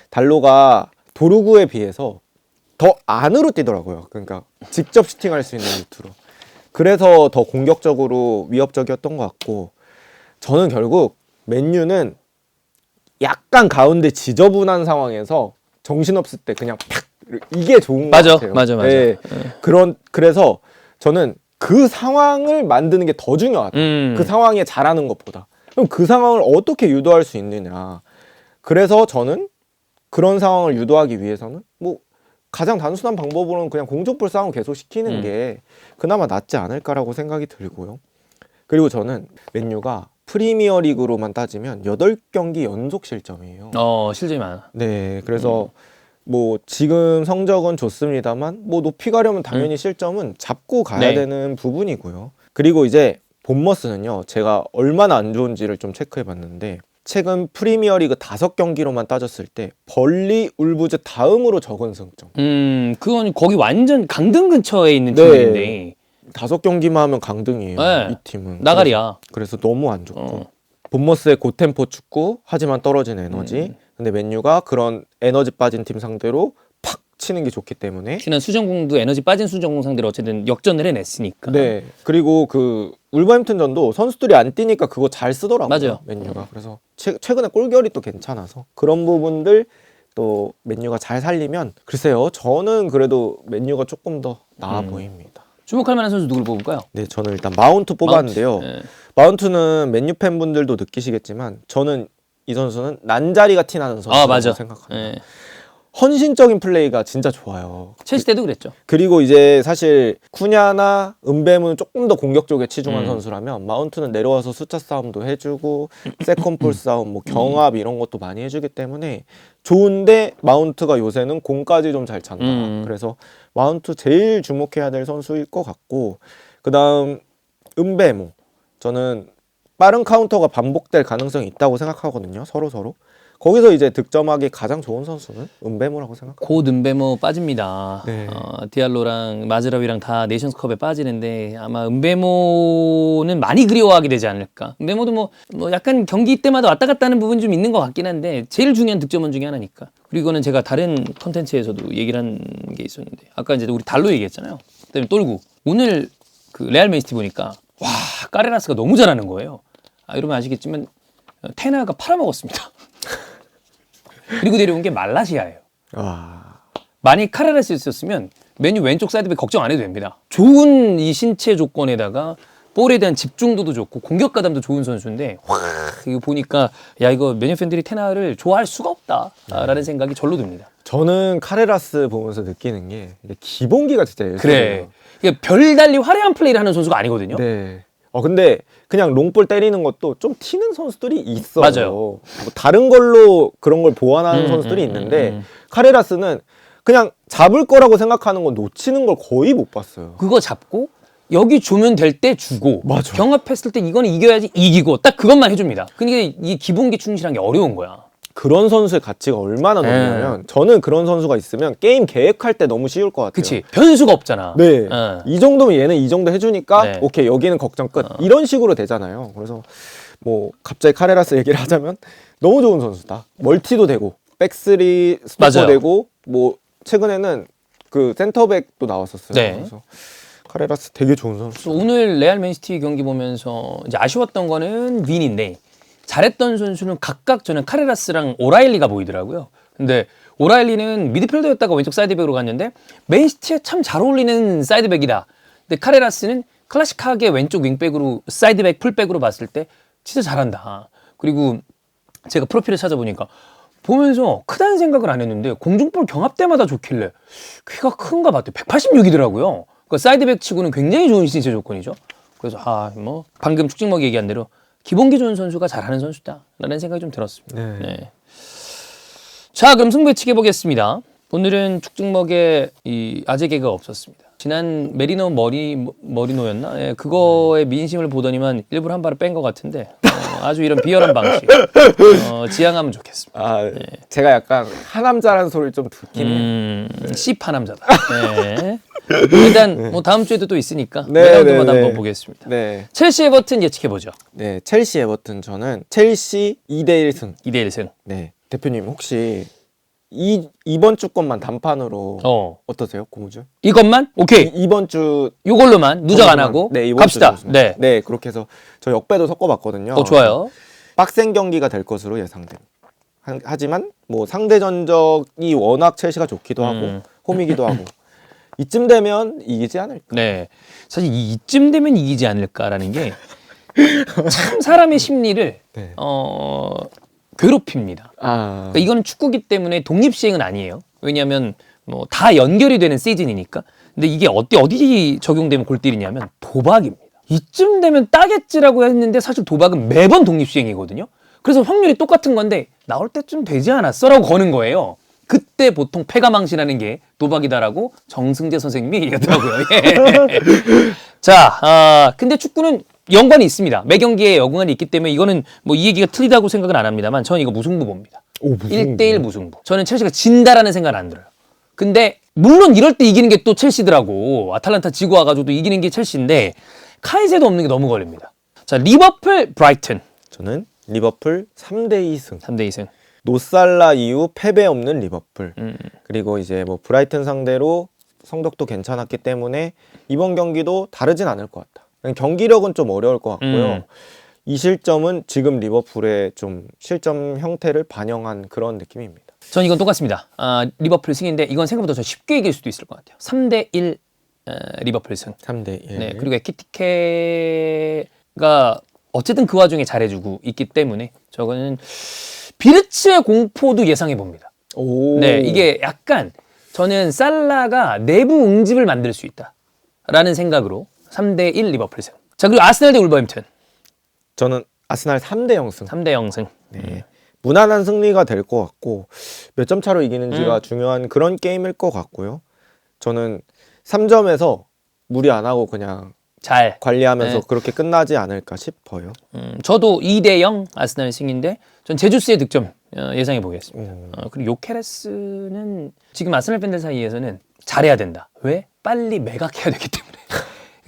달로가 도루구에 비해서 더 안으로 뛰더라고요. 그러니까 직접 슈팅할 수 있는 루트로. 그래서 더 공격적으로 위협적이었던 것 같고 저는 결국 맨유는 약간 가운데 지저분한 상황에서 정신없을 때 그냥 팍 이게 좋은 것 같아요. 맞아. 네. 그래서 저는 그 상황을 만드는 게 더 중요하다. 그 상황에 잘하는 것보다. 그럼 그 상황을 어떻게 유도할 수 있느냐. 그래서 저는 그런 상황을 유도하기 위해서는 뭐 가장 단순한 방법으로는 그냥 공중볼 싸움 계속 시키는 게 그나마 낫지 않을까라고 생각이 들고요. 그리고 저는 맨유가 프리미어 리그로만 따지면 8경기 연속 실점이에요. 실점이 많아. 네, 그래서 뭐 지금 성적은 좋습니다만 뭐 높이 가려면 당연히 실점은 잡고 가야 네. 되는 부분이고요. 그리고 이제 본머스는요, 제가 얼마나 안 좋은지를 좀 체크해 봤는데 최근 프리미어리그 5경기로만 따졌을 때 벌리, 울브즈 다음으로 적은 승점. 그건 거기 완전 강등 근처에 있는 네. 팀인데 5경기만 하면 강등이에요. 네. 이 팀은. 나가리야. 그래서 너무 안 좋고. 본머스의 고템포 축구 하지만 떨어진 에너지. 근데 맨유가 그런 에너지 빠진 팀 상대로 팍 치는 게 좋기 때문에. 특히나 수정공도 에너지 빠진 수정공 상대로 어쨌든 역전을 해냈으니까. 네. 그리고 그 울버햄튼전도 선수들이 안 뛰니까 그거 잘 쓰더라고요. 맞아요. 맨유가. 그래서 최근에 골결이 또 괜찮아서 그런 부분들 또 맨유가 잘 살리면 글쎄요. 저는 그래도 맨유가 조금 더 나아 보입니다. 주목할 만한 선수 누구를 뽑을까요? 네, 저는 일단 마운트 뽑았는데요. 네. 마운트는 맨유 팬분들도 느끼시겠지만 저는 이 선수는 난자리가 티나는 선수라고 맞아. 생각합니다. 네. 헌신적인 플레이가 진짜 좋아요. 첼시 때도 그랬죠. 그리고 이제 사실 쿠냐나 은베무는 조금 더 공격 쪽에 치중한 선수라면 마운트는 내려와서 숫자 싸움도 해주고 세컨볼 싸움, 뭐 경합 이런 것도 많이 해주기 때문에 좋은데 마운트가 요새는 공까지 좀 잘 찬다. 그래서 마운트 제일 주목해야 될 선수일 것 같고 그 다음 은베무 저는 빠른 카운터가 반복될 가능성이 있다고 생각하거든요. 서로. 거기서 이제 득점하기 가장 좋은 선수는 은베무라고 생각합니다. 곧 은베모 빠집니다. 네. 디알로랑 마즈라위랑 다 네이션스컵에 빠지는데 아마 은베모는 많이 그리워하게 되지 않을까. 은베모도 뭐 약간 경기 때마다 왔다 갔다 하는 부분이 좀 있는 것 같긴 한데 제일 중요한 득점원 중에 하나니까. 그리고 이거는 제가 다른 컨텐츠에서도 얘기를 한 게 있었는데 아까 이제 우리 달로 얘기했잖아요. 그다음에 똘구. 오늘 그 레알 맨시티 보니까 와 까레라스가 너무 잘하는 거예요. 여러분 아시겠지만 테나가 팔아먹었습니다. 그리고 내려온 게 말라시아예요. 만약 카레라스였으면 메뉴 왼쪽 사이드백 걱정 안 해도 됩니다. 좋은 이 신체 조건에다가 볼에 대한 집중도도 좋고 공격 가담도 좋은 선수인데 이거 보니까 야 이거 메뉴 팬들이 테나를 좋아할 수가 없다라는 생각이 절로 듭니다. 저는 카레라스 보면서 느끼는 게 이게 기본기가 진짜 예술이에요. 그래. 이게 별달리 화려한 플레이를 하는 선수가 아니거든요. 네. 근데 그냥 롱볼 때리는 것도 좀 튀는 선수들이 있어요. 맞아요. 뭐 다른 걸로 그런 걸 보완하는 선수들이 있는데 카레라스는 그냥 잡을 거라고 생각하는 건 놓치는 걸 거의 못 봤어요. 그거 잡고 여기 주면 될 때 주고 맞아. 경합했을 때 이거는 이겨야지 이기고 딱 그것만 해줍니다. 그러니까 이 기본기 충실한 게 어려운 거야. 그런 선수의 가치가 얼마나 높냐면 저는 그런 선수가 있으면 게임 계획할 때 너무 쉬울 것 같아요. 그치. 변수가 없잖아. 네. 이 정도면 얘는 이 정도 해주니까 네. 오케이 여기는 걱정 끝. 이런 식으로 되잖아요. 그래서 뭐 갑자기 카레라스 얘기를 하자면 너무 좋은 선수다. 멀티도 되고 백스리 스토퍼 맞아요. 되고 뭐 최근에는 그 센터백도 나왔었어요. 네. 그래서 카레라스 되게 좋은 선수. 오늘 레알 맨시티 경기 보면서 이제 아쉬웠던 거는 윈인데 잘했던 선수는 각각 저는 카레라스랑 오라일리가 보이더라고요. 근데 오라일리는 미드필더였다가 왼쪽 사이드백으로 갔는데 맨시티에 참 잘 어울리는 사이드백이다. 근데 카레라스는 클래식하게 왼쪽 윙백으로 사이드백, 풀백으로 봤을 때 진짜 잘한다. 그리고 제가 프로필을 찾아보니까 보면서 크다는 생각을 안 했는데 공중볼 경합 때마다 좋길래 키가 큰가 봤더니 186이더라고요. 그러니까 사이드백 치고는 굉장히 좋은 신체 조건이죠. 그래서 뭐 방금 축직먹이 얘기한 대로 기본기 좋은 선수가 잘하는 선수다라는 생각이 좀 들었습니다. 네. 자, 그럼 승부 예측해 보겠습니다. 오늘은 축직먹에 이 아재 개그가 없었습니다. 지난 메리노 머리노였나? 예, 그거의 민심을 보더니만 일부러 한 발을 뺀 것 같은데 아주 이런 비열한 방식 지양하면 좋겠습니다. 제가 약간 하남자라는 소리를 좀 듣긴 해요. 씨파남자다. 네. 일단 뭐 다음 주에도 또 있으니까 라운드마다 한번 보겠습니다. 네. 첼시 에버튼 예측해 보죠. 네, 첼시 에버튼 저는 첼시 2대1 승. 2대1승. 네, 대표님 혹시 이번 주 것만 단판으로 어떠세요, 고무줄? 이것만? 오케이. 이번 주 요걸로만 누적 안 하고 네, 이번 갑시다. 주 네. 네, 그렇게 해서 저 역배도 섞어봤거든요. 좋아요. 빡센 경기가 될 것으로 예상됩니다. 하지만 뭐 상대 전적이 워낙 첼시가 좋기도 하고 홈이기도 하고 이쯤 되면 이기지 않을까. 네. 사실 이쯤 되면 이기지 않을까라는 게 참 사람의 심리를 네. 괴롭힙니다. 그러니까 이거는 축구기 때문에 독립시행은 아니에요. 왜냐하면 뭐 다 연결이 되는 시즌이니까. 근데 이게 어디 적용되면 골 때리냐면 도박입니다. 이쯤 되면 따겠지라고 했는데 사실 도박은 매번 독립시행이거든요. 그래서 확률이 똑같은 건데 나올 때쯤 되지 않았어? 라고 거는 거예요. 그때 보통 패가망신하는 게 도박이다라고 정승재 선생님이 얘기하더라고요. 예. 자, 근데 축구는 연관이 있습니다. 매 경기에 연관이 있기 때문에 이거는 뭐 이 얘기가 틀리다고 생각은 안 합니다만 저는 이거 무승부 봅니다. 1대1 무승부. 저는 첼시가 진다라는 생각은 안 들어요. 근데 물론 이럴 때 이기는 게 또 첼시더라고. 아탈란타 지고 와가지고도 이기는 게 첼시인데 카이세도 없는 게 너무 걸립니다. 자, 리버풀 브라이튼. 저는 리버풀 3대2 승. 3대2승. 노살라 이후 패배 없는 리버풀. 그리고 이제 뭐 브라이튼 상대로 성적도 괜찮았기 때문에 이번 경기도 다르진 않을 것 같다. 경기력은 좀 어려울 것 같고요. 이 실점은 지금 리버풀의 좀 실점 형태를 반영한 그런 느낌입니다. 전 이건 똑같습니다. 리버풀 승인데 이건 생각보다 더 쉽게 이길 수도 있을 것 같아요. 3대1 리버풀 승. 3대1. 네, 그리고 에키티케가 어쨌든 그 와중에 잘해주고 있기 때문에 저거는 비르츠의 공포도 예상해 봅니다. 네, 이게 약간 저는 살라가 내부 응집을 만들 수 있다라는 생각으로 3대1 리버풀 승. 자, 그리고 아스날 대 울버햄튼. 저는 아스날 3대0 승. 3대0 승. 네. 무난한 승리가 될 것 같고 몇 점 차로 이기는지가 중요한 그런 게임일 것 같고요. 저는 3점에서 무리 안 하고 그냥 잘 관리하면서 그렇게 끝나지 않을까 싶어요. 저도 2대0 아스날 승인데 전 제주스의 득점 예상해 보겠습니다. 그리고 요케레스는 지금 아스날 팬들 사이에서는 잘해야 된다. 왜? 빨리 매각해야 되기 때문에.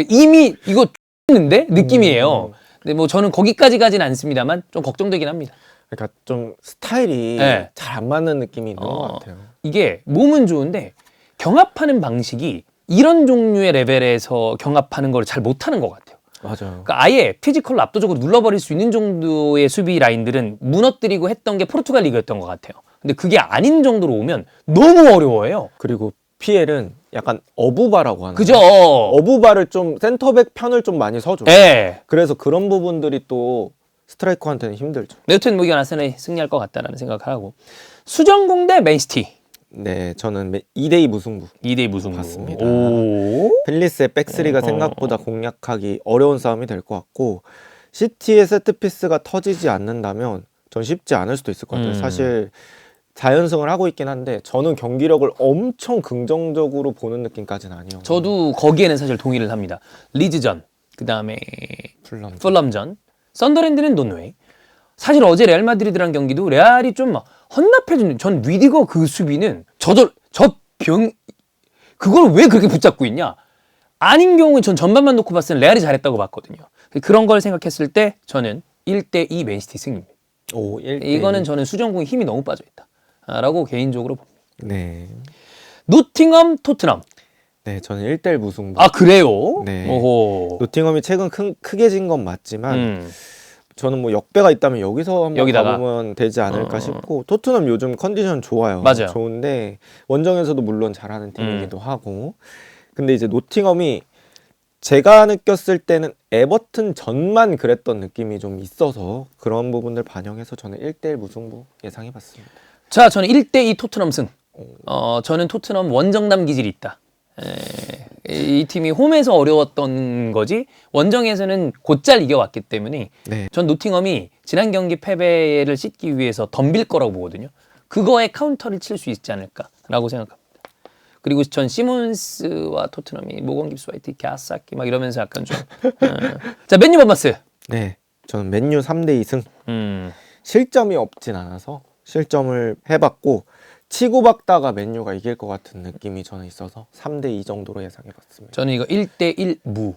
이미 이거 X는데 느낌이에요. 근데 뭐 저는 거기까지 가진 않습니다만 좀 걱정되긴 합니다. 그러니까 좀 스타일이 잘 안 맞는 느낌이 있는 것 같아요. 이게 몸은 좋은데 경합하는 방식이 이런 종류의 레벨에서 경합하는 걸 잘 못하는 것 같아요. 맞아요. 그러니까 아예 피지컬로 압도적으로 눌러버릴 수 있는 정도의 수비 라인들은 무너뜨리고 했던 게 포르투갈 리그였던 것 같아요. 근데 그게 아닌 정도로 오면 너무 어려워요. 그리고 PL은 약간 어부바라고 하는. 그죠? 어부바를 좀 센터백 편을 좀 많이 서줘요. 네. 그래서 그런 부분들이 또 스트라이커한테는 힘들죠. 여튼 뭐 이건 아스날이 승리할 것 같다라는 생각을 하고 수정공 대 맨시티. 네, 저는 2대2 무승부. 2대2 무승부. 맞습니다. 오. 펠리스의 백스리가 생각보다 공략하기 어려운 싸움이 될 것 같고 시티의 세트피스가 터지지 않는다면 전 쉽지 않을 수도 있을 것 같아요. 사실 4연승을 하고 있긴 한데 저는 경기력을 엄청 긍정적으로 보는 느낌까지는 아니에요. 저도 거기에는 사실 동의를 합니다. 리즈전, 그 다음에 풀럼전, 썬더랜드는 논웨이. 사실 어제 레알 마드리드랑 경기도 레알이 좀 헌납해주는, 전 리디거 그 수비는 그걸 왜 그렇게 붙잡고 있냐? 아닌 경우는 전 전반만 놓고 봤을 때 레알이 잘했다고 봤거든요. 그런 걸 생각했을 때 저는 1대2 맨시티 승입니다. 오, 1대2. 이거는 저는 수정공에 힘이 너무 빠져있다 라고 개인적으로 봅니다. 네. 노팅엄 토트넘. 네, 저는 1대1 무승부. 아, 그래요? 네. 오호. 노팅엄이 최근 크게 진 건 맞지만 저는 뭐 역배가 있다면 여기서 한번 여기다가. 가보면 되지 않을까 싶고 토트넘 요즘 컨디션 좋아요. 맞아요. 좋은데 원정에서도 물론 잘하는 팀이기도 하고 근데 이제 노팅엄이 제가 느꼈을 때는 에버튼 전만 그랬던 느낌이 좀 있어서 그런 부분들 반영해서 저는 1대1 무승부 예상해봤습니다. 자, 저는 1대2 토트넘 승. 저는 토트넘 원정남 기질이 있다. 이 팀이 홈에서 어려웠던 거지 원정에서는 곧잘 이겨왔기 때문에 네. 전 노팅엄이 지난 경기 패배를 씻기 위해서 덤빌 거라고 보거든요. 그거에 카운터를 칠 수 있지 않을까라고 생각합니다. 그리고 전 시몬스와 토트넘이 모건 깁스 화이트 갸사키 막 이러면서 약간 좀 자, 맨유 범마스. 네, 저는 맨유 3대2 승. 실점이 없진 않아서 실점을 해봤고 치고받다가 맨유가 이길 것 같은 느낌이 저는 있어서 3대2 정도로 예상해봤습니다. 저는 이거 1대1 무.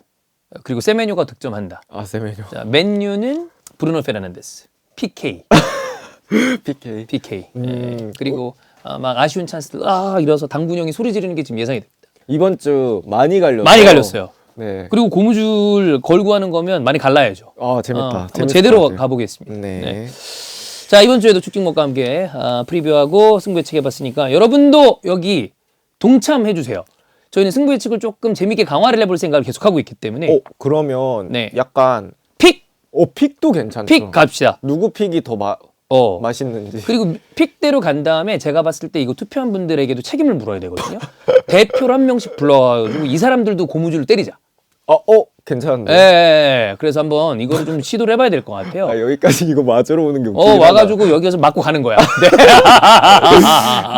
그리고 세메뉴가 득점한다. 아, 세메뉴. 자, 맨유는 브루노 페르난데스, PK, PK. PK. 그리고 막 아쉬운 찬스들 이래서 당군형이 소리 지르는 게 지금 예상이 됩니다. 이번 주 많이 갈렸어요. 많이 갈렸어요. 네. 그리고 고무줄 걸고 하는 거면 많이 갈라야죠. 아, 재밌다. 한번 재밌을 제대로 것 같아요. 가보겠습니다. 네. 네. 자, 이번 주에도 축진목과 함께 프리뷰하고 승부 예측해봤으니까 여러분도 여기 동참해 주세요. 저희는 승부 예측을 조금 재밌게 강화를 해볼 생각을 계속하고 있기 때문에 그러면 네. 약간 픽! 픽도 괜찮죠. 픽 갑시다. 누구 픽이 더 맛있는지. 그리고 픽대로 간 다음에 제가 봤을 때 이거 투표한 분들에게도 책임을 물어야 되거든요. 대표를 한 명씩 불러가지고 이 사람들도 고무줄을 때리자. 괜찮은데. 예. 그래서 한번 이거를 좀 시도를 해봐야 될 것 같아요. 아, 여기까지 이거 맞으러 오는 게 웃기긴 와가지고 여기서 맞고 가는 거야. 네.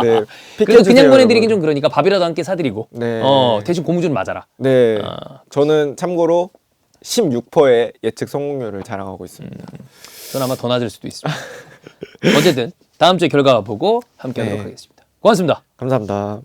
네. 그래서 그냥 픽해주세요, 보내드리긴 여러분. 좀 그러니까 밥이라도 함께 사드리고. 네. 대신 고무줄 맞아라. 네. 저는 참고로 16%의 예측 성공률을 자랑하고 있습니다. 저는 아마 더 낮을 수도 있습니다. 어쨌든 다음 주에 결과 보고 함께 하도록 네. 하겠습니다. 고맙습니다. 감사합니다.